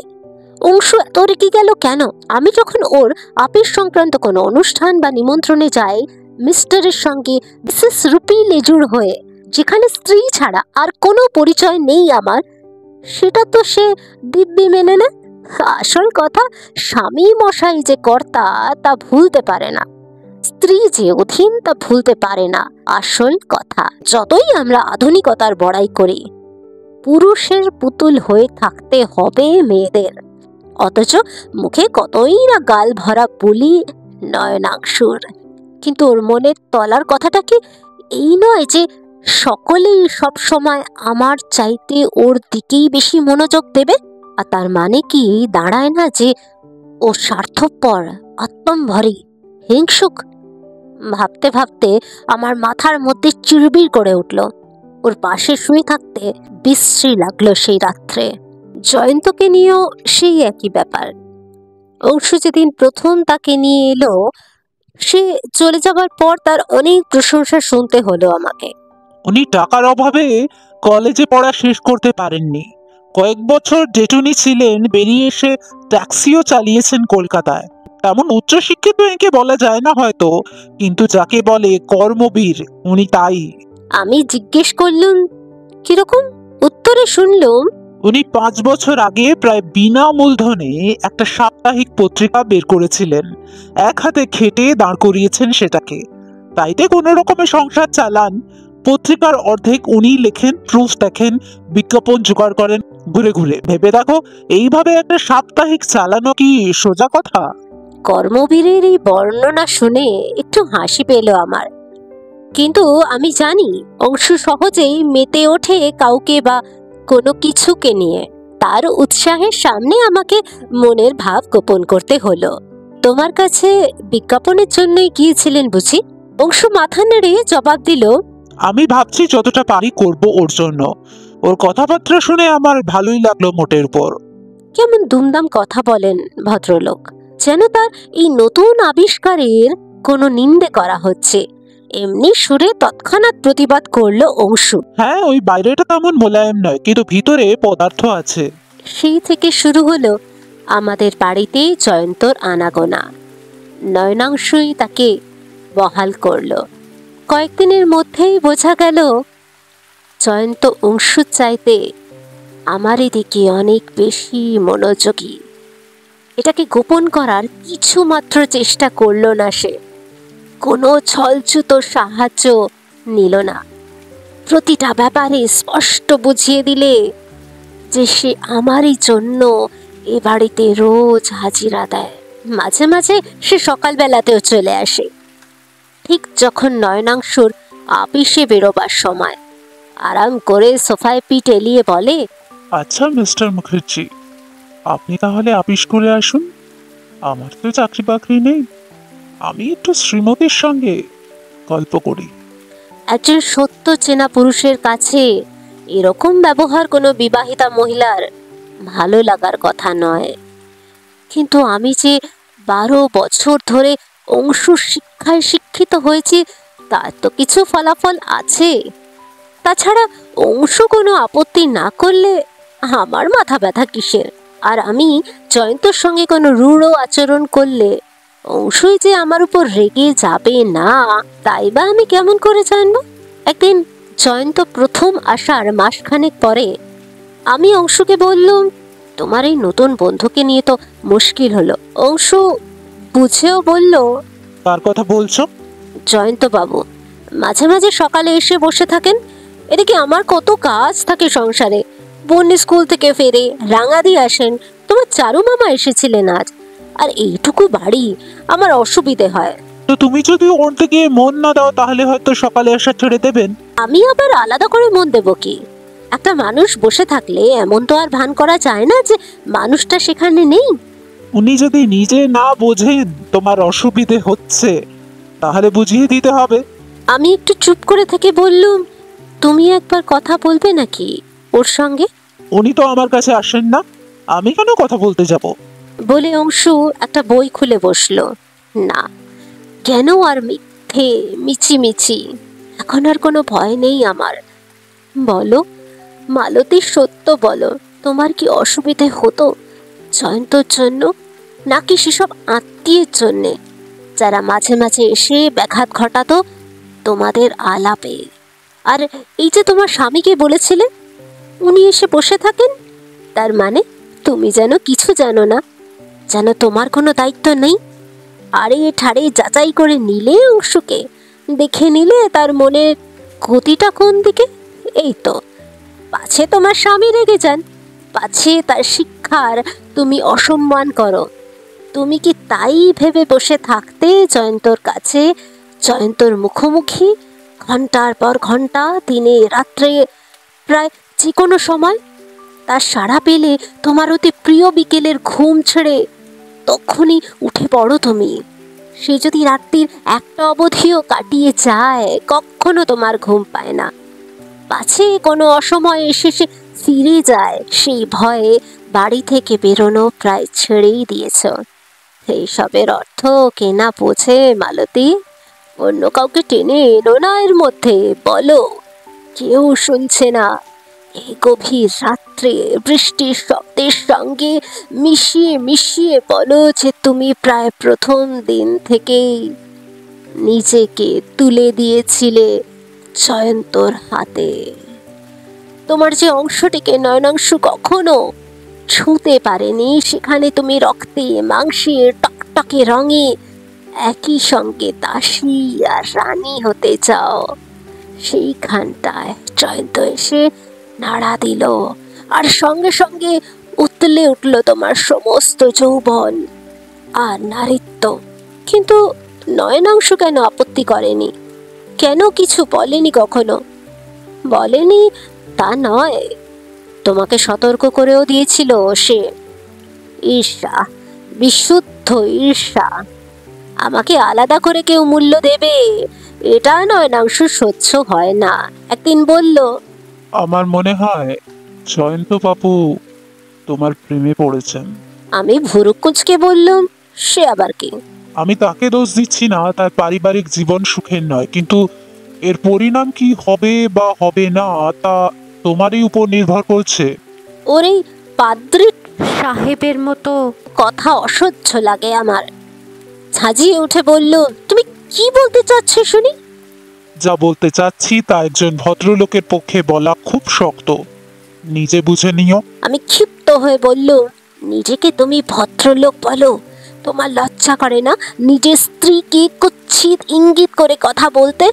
অংশু এত রেগে গেল কেন? আমি যখন ওর আপিস সংক্রান্ত কোনো অনুষ্ঠান বা নিমন্ত্রণে যাই মিস্টারের সঙ্গে মিসেস রূপী লেজুর হয়ে, যেখানে স্ত্রী ছাড়া আর কোনো পরিচয় নেই আমার, সেটা তো সে দিব্যি মেনে না। আসল কথা, স্বামী মশাই যে কর্তা তা ভুলতে পারে না, স্ত্রী যে অধীন তা ভুলতে পারে না। আসল কথা, যতই আমরা আধুনিকতার বড়াই করি, পুরুষের পুতুল হয়ে থাকতে হবে মেয়েদের, অথচ মুখে কতই না গাল ভরা বুলি নয়নাংশুর। কিন্তু ওর মনের তলার কথাটা কি এই নয় যে সকলেই সব সময় আমার চাইতে ওর দিকেই বেশি মনোযোগ দেবে? আর তার মানে কি দাঁড়ায় না যে ও স্বার্থপর, আত্মম্ভরী, হিংসুক? ভাবতে ভাবতে আমার মাথার মধ্যে চিরবির করে উঠল। ওর পাশে শুয়ে থাকতে বিশ্রী লাগলো সেই রাত্রে। জয়ন্তকে নিয়েও সেই একই ব্যাপার। অংশু যেদিন প্রথম তাকে নিয়ে এলো, সে চলে যাবার পর তার অনেক প্রশংসা শুনতে হলো আমাকে। উনি টাকার অভাবে কলেজে পড়া শেষ করতে পারেননি, কয়েক বছর ডেটুনি ছিলেন, বেরিয়ে এসে ট্যাক্সিও চালিয়েছেন কলকাতায়। তেমন উচ্চশিক্ষিত একে বলা যায় না হয়তো, কিন্তু যাকে বলে কর্মবীর উনি তাই। আমি জিজ্ঞেস করলুম কিরকম? উত্তরে শুনলুম উনি 5 বছর আগে প্রায় বিনা মূলধনে একটা সাপ্তাহিক পত্রিকা বের করেছিলেন, এক হাতে খেটে দাঁড় করিয়েছেন সেটাকে, তাইতে কোনো রকমে সংসার চালান। পত্রিকার অর্ধেক উনি লেখেন, প্রুফ দেখেন, বিজ্ঞাপন জোগাড় করেন ঘুরে ঘুরে। ভেবে দেখো, এইভাবে একটা সাপ্তাহিক চালানো কি সোজা কথা? কর্মবীরের এই বর্ণনা শুনে একটু হাসি পেল আমার। কিন্তু আমি জানি অংশু সহজেই মেতে ওঠে কাউকে বা কোনো কিছুকে নিয়ে। তার উৎসাহের সামনে আমাকে মনের ভাব গোপন করতে হলো। তোমার কাছে বিজ্ঞাপনের জন্যই গিয়েছিলেন বুঝি? অংশু মাথা নেড়ে জবাব দিল, আমি ভাবছি যতটা পারি করব ওর জন্য। ওর কথাবার্তা শুনে আমার ভালোই লাগলো মোটের উপর। কেমন দুমদাম কথা বলেন ভদ্রলোক, যেন তার এই নতুন আবিষ্কারের কোনো নিন্দে করা হচ্ছে। এমনি সুরে তৎক্ষণাৎ প্রতিবাদ করলো অংশু। হ্যাঁ, ওই বাইরেটা তেমন মোলায়েম নয়, কিন্তু ভিতরে পদার্থ আছে। সেই থেকে শুরু হলো আমাদের বাড়িতে জয়ন্তর আনাগোনা। নয়নাংশুই তাকে বহাল করলো। কয়েকদিনের মধ্যেই বোঝা গেল জয়ন্ত অংশুর চাইতে আমার দিকে অনেক বেশি মনোযোগী। এটাকে গোপন করার কিছু মাত্র চেষ্টা করলো না সে। কোনো ছলছুতো সাহায্য নিল না। প্রতিটা ব্যাপারে স্পষ্ট বুঝিয়ে দিলে যে সে আমারই জন্য এ বাড়িতে রোজ হাজিরা দেয়। মাঝে মাঝে সে সকালবেলাতেও চলে আসে, ঠিক যখন নয়নাংশুর আপিসে বেরোবার সময়। আরাম করে সোফায় পিঠ এলিয়ে বলে, আচ্ছা মিস্টার মুখার্জি, আপনি তাহলে আপিস করে আসুন। আমার তো চাকরি বাকরি নেই, আমি একটু শ্রীমতীর সঙ্গে গল্প করি। একজন সত্য চেনা পুরুষের কাছে এরকম ব্যবহার কোনো বিবাহিতা মহিলার ভালো লাগার কথা নয়। কিন্তু আমি যে 12 বছর ধরে অংশুর শিক্ষায় শিক্ষিত হয়েছি, তার তো কিছু ফলাফল আছে। তাছাড়া অংশু কোনো আপত্তি না করলে আমার মাথা ব্যথা কিসের? আর আমি জয়ন্তর সঙ্গে কোনো রূঢ় আচরণ করলে অংশুই যে আমার উপর রেগে যাবে না, তাই বা আমি কেমন করে জানবো? একদিন জয়ন্ত প্রথম আসার মাসখানেক পরে আমি অংশুকে বললুম, তোমার এই নতুন বন্ধুকে নিয়ে তো মুশকিল হলো। অংশু বুঝেও বলল, কার কথা বলছো? জয়ন্ত বাবু মাঝে মাঝে সকালে এসে বসে থাকেন। এদিকে আমার কত কাজ থাকে সংসারে। বোন স্কুল থেকে ফেরে, রাঙাদি আসেন, তোমার চারু মামা এসেছিলেন আজ। আর এইটুকু বাড়ি, আমার অসুবিধে হয়। তো তুমি যদি ওর দিকে মন না দাও তাহলে হয়তো সকালে আসা ছেড়ে দেবেন। আমি আবার আলাদা করে মন দেব কি? একটা মানুষ বসে থাকলে এমন তো আর ভান করা যায় না যে মানুষটা সেখানে নেই। উনি যদি নিজে না বোঝেন তোমার অসুবিধে হচ্ছে, তাহলে বুঝিয়ে দিতে হবে। আমি একটু চুপ করে থেকে বললুম, তুমি একবার কথা বলবে নাকি ওর সঙ্গে? উনি তো আমার কাছে আসেন না, আমি কেন কথা বলতে যাব? বলে অংশু একটা বই খুলে বসলো। না, কেন আর মিথ্যে মিছিমিছি? এখন আর কোনো ভয় নেই আমার। বলো মালতী, সত্য বলো, তোমার কি অসুবিধে হতো জয়ন্তর জন্য, নাকি সেসব আত্মীয়ের জন্যে যারা মাঝে মাঝে এসে ব্যাঘাত ঘটাতো তোমাদের আলাপে? আর এই যে তোমার স্বামীকে বলেছিলে উনি এসে বসে থাকেন, তার মানে তুমি যেন কিছু জানো না, যেন তোমার কোনো দায়িত্ব নেই? আরে ঠাড়ে যাচাই করে নিলে অংশুকে, দেখে নিলে তার মনের গতিটা কোন দিকে। এই তো 5 পাছে তোমার স্বামী রেগে যান, পাছে তার শিক্ষার তুমি অসম্মান করো। তুমি কি তাই ভেবে বসে থাকতে জয়ন্তর কাছে, জয়ন্তর মুখোমুখি, ঘন্টার পর ঘন্টা, দিনে রাত্রে, প্রায় যে কোনো সময়? তার সাড়া পেলে তোমার অতি প্রিয় বিকেলের ঘুম ছেড়ে তখনই উঠে পড়ো তুমি। সে যদি রাত্রির একটা অবধিও কাটিয়ে যায়, কখনো তোমার ঘুম পায় না। পাছে কোনো অসময়ে এসে সে ফিরে যায়, সেই ভয়ে বাড়ি থেকে বেরোনো প্রায় ছেড়েই দিয়েছ। এইসবের অর্থ কে না বোঝে মালতী? অন্য কাউকে টেনে এলো না এর মধ্যে, বলো। কেউ শুনছে না। এই গভীর রাত্রে বৃষ্টির শব্দের সঙ্গে মিশিয়ে মিশিয়ে বলো যে তুমি প্রায় প্রথম দিন থেকেই নিজেকে তুলে দিয়েছিলে জয়ন্তর হাতে। তোমার যে অংশটিকে নয়নাংশু কখনো ছুঁতে পারেনি, সেখানে তুমি রক্তে মাংসে টকটকে রঙে একই সঙ্গে দাসী আর রানী হতে চাও। সেইখানটায় জয়ন্ত এসে নাড়া দিল, আর সঙ্গে সঙ্গে উতলে উঠল তোমার সমস্ত যৌবন আর নারীত্ব। কিন্তু নয়নাংশু কেন আপত্তি করেনি? কেন কিছু বলেনি কখনো? বলেনি তা নয়, তোমাকে সতর্ক করেও দিয়েছিল সে। ঈর্ষা, বিশুদ্ধ ঈর্ষা। আমাকে আলাদা করে কেউ মূল্য দেবে, এটা নয়নাংশু সহ্য হয় না। একদিন বলল, আমার মনে হয় জয়ন্ত বাবু তোমার প্রেমে পড়েছেন। আমি ভুরুক কুঁচকে বললাম, সে আবার কি? আমি তাকে দোষ দিচ্ছি না, তার পারিবারিক জীবন সুখের নয়, কিন্তু এর পরিণাম কি হবে বা হবে না তা তোমারই উপর নির্ভর করছে। ওর এই পাদ্রী সাহেবের মতো কথা অসহ্য লাগে আমার। ঝাঁঝিয়ে উঠে বলল, তুমি কি বলতে চাচ্ছ শুনি? যা বলতে চাচ্ছি তা একজন ভদ্রলোকের পক্ষে বলা খুব শক্ত, নিজে বুঝে নিও। আমি ক্ষিপ্ত হয়ে বলল, নিজেকে তুমি ভদ্রলোক বলো? তোমার লজ্জা করে না নিজের স্ত্রীকে কুৎসিত ইঙ্গিত করে কথা বলতে?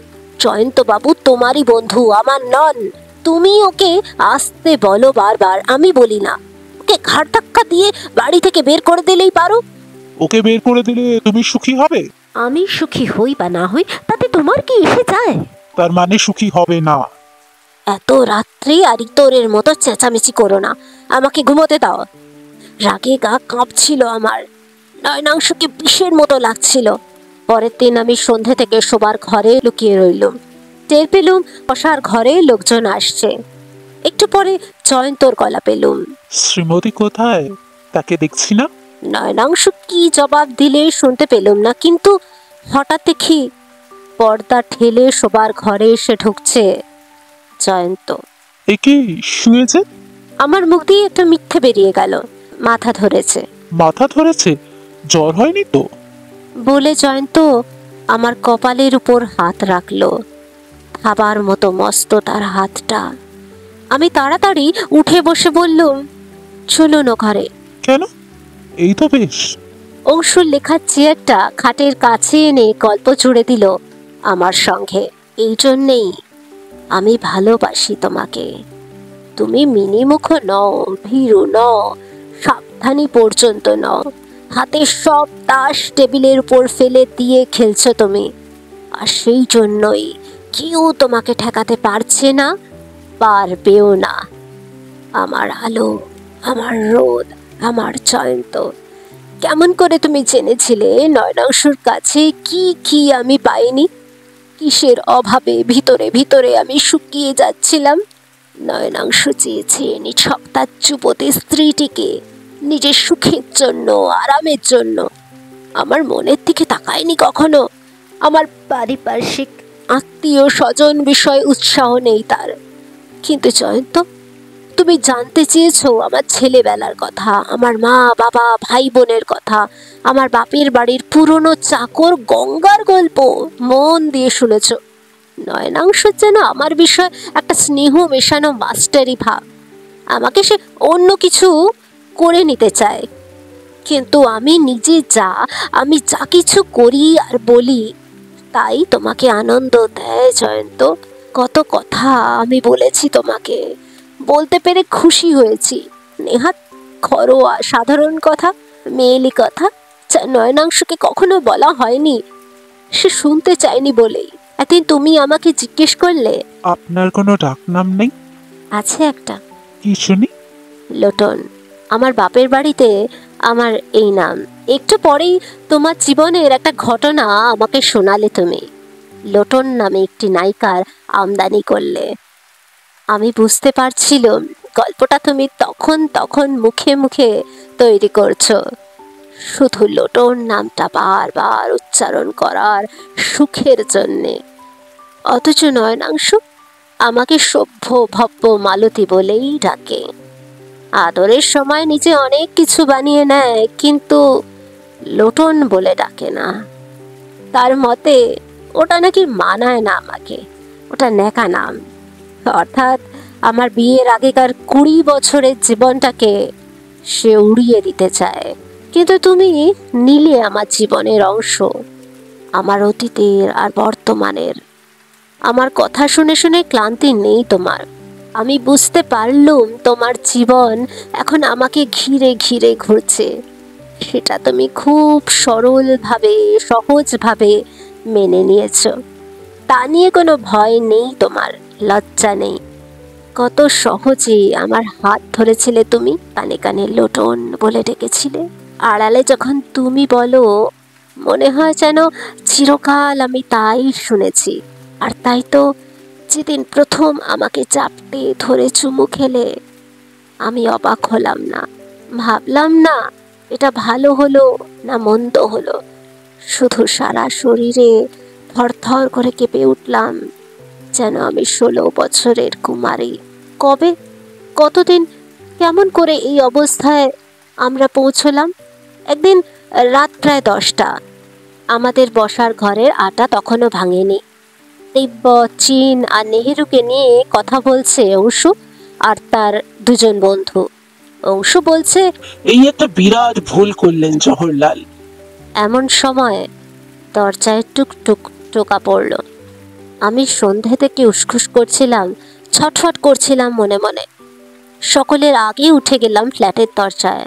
জয়ন্ত বাবু তোমারই বন্ধু, আমার নন। তুমি ওকে আসতে বলো বারবার, আমি বলি না? ওকে ঘাড় ধাক্কা দিয়ে বাড়ি থেকে বের করে দিলেই পারো। ওকে বের করে দিলে তুমি সুখী হবে? আমি সুখী হই বা না হই তাতে তোমার কি এসে যায়? তার মানে সুখী হবে না? এত রাত্রি আর ইতরের মতো চেঁচামেচি করো না, আমাকে ঘুমোতে দাও। রাগে গা কাঁপছিল আমার, নয়নাংশকে বিষের মতো লাগছিল। পরের দিন আমি সন্ধে থেকে শোবার ঘরে লুকিয়ে রইলুম। টের পেলুম বসার ঘরে লোকজন আসছে। একটু পরে জয়ন্তর গলা পেলুম, শ্রীমতী কোথায়? তাকে দেখছি না। নয়নাংশু কি জবাব দিলে শুনতে পেলুম না, কিন্তু হঠাৎ দেখি পর্দা ঠেলে শোবার ঘরে এসে ঢুকছে জয়ন্ত। একে শুয়েছে? আমার মুখ দিয়ে একটা মিথ্যে বেরিয়ে গেল। মাথা ধরেছে। মাথা ধরেছে? জ্বর হয়নি তো? বলে জয়ন্ত আমার কপালের উপর হাত রাখলো। খাবার মতো মস্ত তার হাতটা। আমি তাড়াতাড়ি উঠে বসে বললুম, চলুন ও ঘরে। কেন? এই তো বেশ। অংশুর লেখার চেয়ারটা খাটের কাছে এনে গল্প জুড়ে দিল আমার সঙ্গে। এই জন্যেই আমি ভালোবাসি তোমাকে। তুমি মিনিমুখ নও, ভীরু নও, সাবধানী পর্যন্ত নও। হাতের সব তাস টেবিলের উপর ফেলে দিয়ে খেলছো তুমি, আর সেই জন্যই কেউ তোমাকে ঠেকাতে পারছে না, পারবেও না। আমার আলো, আমার রোদ, আমার জয়ন্ত। কেমন করে তুমি জেনেছিলে নয়নাংশুর কাছে কি কি আমি পাইনি? কিসের অভাবে ভিতরে ভিতরে আমি শুকিয়ে যাচ্ছিলাম? নয়নাংশু চেয়েছে নিঃসপ্তাহ যুবতী স্ত্রীটিকে নিজের সুখের জন্য, আরামের জন্য। আমার মনের দিকে তাকায়নি কখনো। আমার পারিপার্শ্বিক আত্মীয় স্বজন বিষয়ে উৎসাহ নেই তার। কিন্তু জয়ন্ত, তুমি জানতে চেয়েছো আমার ছেলেবেলার কথা, আমার মা বাবা ভাই বোনের কথা, আমার বাপের বাড়ির পুরনো চাকর গঙ্গার গল্প মন দিয়ে শুনেছ। নয়নাংশ যেন আমার বিষয় একটা স্নেহ মেশানো মাস্টারি ভাব। আমাকে সে অন্য কিছু করে নিতে চায়, কিন্তু আমি যা কিছু করি আর বলি তাই তোমাকে আনন্দ দেয় জয়ন্ত। কত কথা আমি বলেছি তোমাকে, বলতে পেরে খুশি হয়েছি। নেহাত ঘরোয়া সাধারণ কথা, মেয়েলি কথা, যা নয়নাংশকে কখনো বলা হয়নি। সে শুনতে চায়নি বলেই একদিন তুমি আমাকে জিজ্ঞেস করলে। আপনার কোনো ডাকনাম নেই? আছে একটা, কি শুনি? লোটন। আমার বাপের বাড়িতে আমার এই নাম। একটু পরেই তোমার জীবনের একটা ঘটনা আমাকে শোনালে তুমি। লোটন নামে একটি নায়িকার আমদানি করলে। আমি বুঝতে পারছিলাম গল্পটা তুমি তখন তখন মুখে মুখে তৈরি করছো, শুধু লোটন নামটা বারবার উচ্চারণ করার সুখের জন্যে। অথচ নয়নাংশ আমাকে সভ্য ভব্য মালতী বলেই ডাকে। আদরের সময় নিজে অনেক কিছু বানিয়ে নেয়, কিন্তু লোটন বলে ডাকে না। তার মতে ওটা নাকি মানায় না আমাকে, ওটা ন্যাকা নাম। অর্থাৎ আমার বিয়ের আগেকার 20 বছরের জীবনটাকে সে উড়িয়ে দিতে চায়। কিন্তু তুমি নিলে আমার জীবনের অংশ, আমার অতীতের আর বর্তমানের। আমার কথা শুনে শুনে ক্লান্তি নেই তোমার। আমি বুঝতে পারলুম তোমার জীবন এখন আমাকে ঘিরে ঘিরে ঘুরছে। সেটা তুমি খুব সরলভাবে, সহজভাবে মেনে নিয়েছ। তা নিয়ে কোনো ভয় নেই তোমার, লজ্জা নেই। কত সহজে আমার হাত ধরেছিলে তুমি, কানে কানে লোটন বলে ডেকেছিলে। আড়ালে যখন তুমি বলো, মনে হয় যেন চিরকাল আমি তাই শুনেছি। আর তাই তো যেদিন প্রথম আমাকে চাপটে ধরে চুমু খেলে, আমি অবাক হলাম না, ভাবলাম না এটা ভালো হলো না মন্দ হলো। শুধু সারা শরীরে থরথর করে কেঁপে উঠলাম, যেন আমি 16 বছরের কুমারী। কবে, কতদিন, কেমন করে এই অবস্থায় আমরা পৌঁছলাম? একদিন রাত প্রায় 10টা। আমাদের বসার ঘরের আটা তখনও ভাঙেনি। তিব্বত, চীন আর নেহেরুকে নিয়ে কথা বলছে অংশু আর তার 2 জন বন্ধু। অংশু বলছে, এই একটা বিরাট ভুল করলেন জওহরলাল। এমন সময় দরজায় টুকটুক টোকা পড়ল। আমি সন্ধে থেকে উসখুস করছিলাম, ছটফট করছিলাম মনে মনে। সকলের আগে উঠে গেলাম ফ্ল্যাটের দরজায়।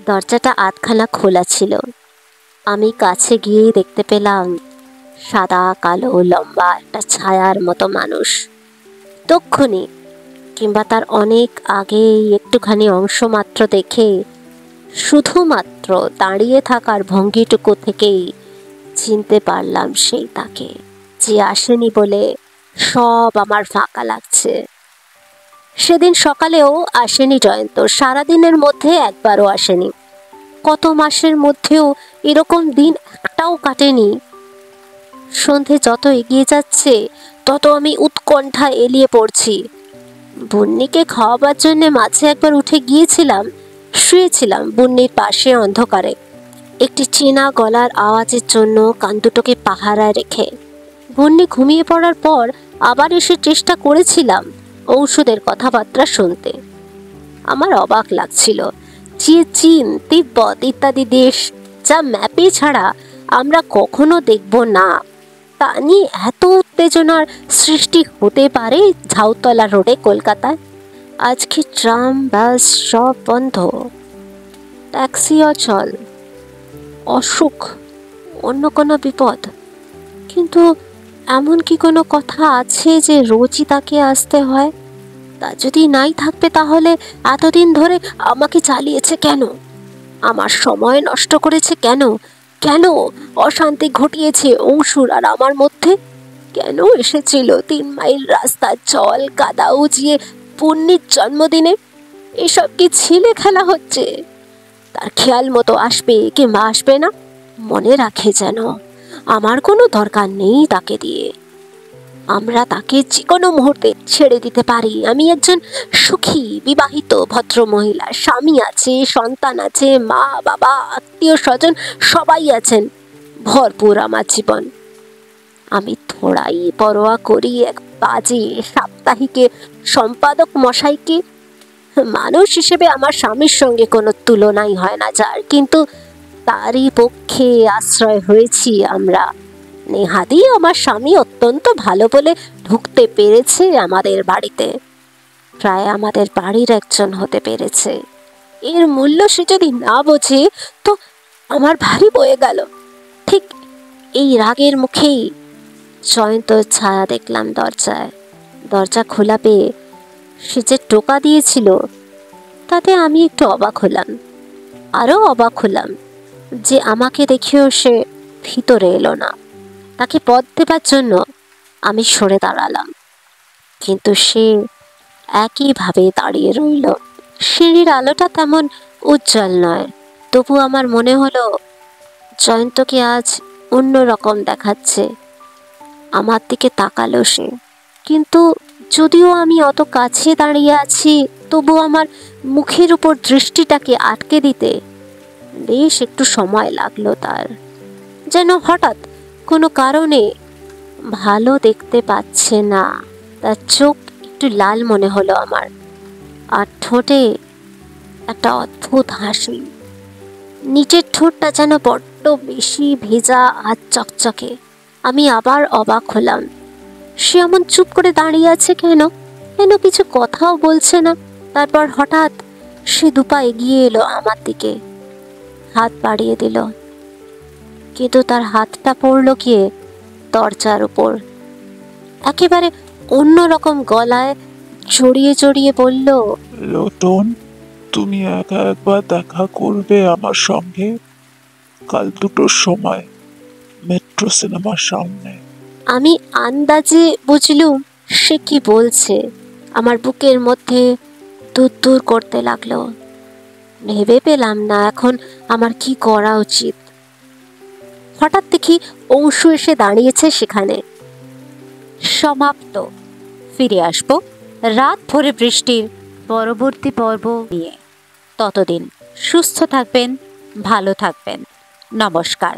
দরজাটা আধখানা খোলা ছিল। আমি কাছে গিয়ে দেখতে পেলাম সাদা কালো লম্বা একটা ছায়ার মতো মানুষ। তক্ষুনি কিংবা তার অনেক আগেই একটুখানি অংশ মাত্র দেখে, শুধুমাত্র দাঁড়িয়ে থাকার ভঙ্গিটুকু থেকেই চিনতে পারলাম সেই তাকে, যে আসেনি বলে সব আমার ফাঁকা লাগছে। সেদিন সকালেও আসেনি জয়ন্ত, সারাদিনের মধ্যে একবারও আসেনি। কত মাসের মধ্যেও এরকম দিন একটাও কাটেনি। সন্ধে যত এগিয়ে যাচ্ছে তত আমি উৎকণ্ঠায় এলিয়ে পড়ছি। বুন্নিকে খাওয়াবার জন্য মাঝে একবার উঠে গিয়েছিলাম, শুয়েছিলাম বুন্নির পাশে অন্ধকারে, একটি চেনা গলার আওয়াজের জন্য কান দুটোকে পাহারায় রেখে। বুন্নি ঘুমিয়ে পড়ার পর আবার এসে চেষ্টা করেছিলাম ঔষধের কথাবার্তা শুনতে। আমার অবাক লাগছিল যে চীন, তিব্বত ইত্যাদি দেশ, যা ম্যাপে ছাড়া আমরা কখনো দেখব না, তা নিয়ে এত উত্তেজনার সৃষ্টি হতে পারে ঝাউতলা রোডে কলকাতায়। আজকে ট্রাম, বাস সব বন্ধ, ট্যাক্সি অচল, অসুখ, অন্য কোনো বিপদ। কিন্তু এমন কি কোনো কথা আছে যে রোজই তাকে আসতে হয়? তা যদি নাই থাকবে, তাহলে এতদিন ধরে আমাকে চালিয়েছে কেন? আমার সময় নষ্ট করেছে কেন? কেন অশান্তি ঘটিয়েছে অংশুর আর আমার মধ্যে? কেন এসেছিল 3 মাইল রাস্তার জল কাদা উজিয়ে পুণ্যির জন্মদিনে? এসব কি ছিলে খেলা হচ্ছে? তার খেয়াল মতো আসবে কিংবা আসবে না, মনে রাখে যেন আমার কোনো দরকার নেই তাকে দিয়ে। আমরা তাকে যে কোনো মুহূর্তে ছেড়ে দিতে পারি। আমি একজন সুখী বিবাহিত ভদ্র মহিলা, স্বামী আছে, সন্তান আছে, মা বাবা আত্মীয় স্বজন সবাই আছেন, ভরপুর আমার জীবন। আমি থোড়াই পরোয়া করি এক বাজে সাপ্তাহিকে সম্পাদক মশাইকে? মানুষ হিসেবে আমার স্বামীর সঙ্গে কোনো তুলনাই হয় না যার, কিন্তু তারই পক্ষে আশ্রয় হয়েছি আমরা। নেহাদি আমার স্বামী অত্যন্ত ভালো বলে ঢুকতে পেরেছে আমাদের বাড়িতে। প্রায় আমাদের বাড়ির একজন হতে পেরেছে। এর মূল্য সে যদি না বোঝে তো আমার ভারী বয়ে গেল। ঠিক এই রাগের মুখেই জয়ন্তর ছায়া দেখলাম দরজায়। দরজা খোলা পেয়ে সে যে টোকা দিয়েছিল তাতে আমি একটু অবাক হলাম। আরও অবাক হলাম যে আমাকে দেখেও সে ভিতরে এলো না। তাকে পথ দেবার জন্য আমি সরে দাঁড়ালাম, কিন্তু সে একইভাবে দাঁড়িয়ে রইল। সিঁড়ির আলোটা তেমন উজ্জ্বল নয়, তবু আমার মনে হলো জয়ন্তকে আজ অন্যরকম দেখাচ্ছে। আমার দিকে তাকালো সে, কিন্তু যদিও আমি অত কাছে দাঁড়িয়ে আছি তবু আমার মুখের উপর দৃষ্টিটাকে আটকে দিতে বেশ একটু সময় লাগলো তার। যেন হঠাৎ কোনো কারণে ভালো দেখতে পাচ্ছে না। তার চোখ একটু লাল মনে হলো আমার, আর ঠোঁটে একটা অদ্ভুত হাসি। নিচের ঠোঁটটা যেন বড্ড বেশি ভেজা আর চকচকে। আমি আবার অবাক হলাম, সে এমন চুপ করে দাঁড়িয়ে আছে কেন? কেন কিছু কথাও বলছে না? তারপর হঠাৎ সে দুপা এগিয়ে এলো আমার দিকে, হাত বাড়িয়ে দিল, কিন্তু তার হাতটা পড়লো গিয়ে দরজার উপর। একেবারে অন্যরকম গলায় জড়িয়ে জড়িয়ে বলল, লোটন, তুমি একা একবার দেখা করবে আমার সঙ্গে কাল 2টোর সময় মেট্রো সিনেমার সামনে। আমি আন্দাজে বুঝলুম সে কি বলছে। আমার বুকের মধ্যে দূর দূর করতে লাগলো। ভেবে পেলাম না এখন আমার কি করা উচিত। হঠাৎ দেখি অংশু এসে দাঁড়িয়েছে সেখানে। সমাপ্ত। ফিরে আসবো রাত ভরে বৃষ্টির পরবর্তী পর্ব নিয়ে। ততদিন সুস্থ থাকবেন, ভালো থাকবেন। নমস্কার।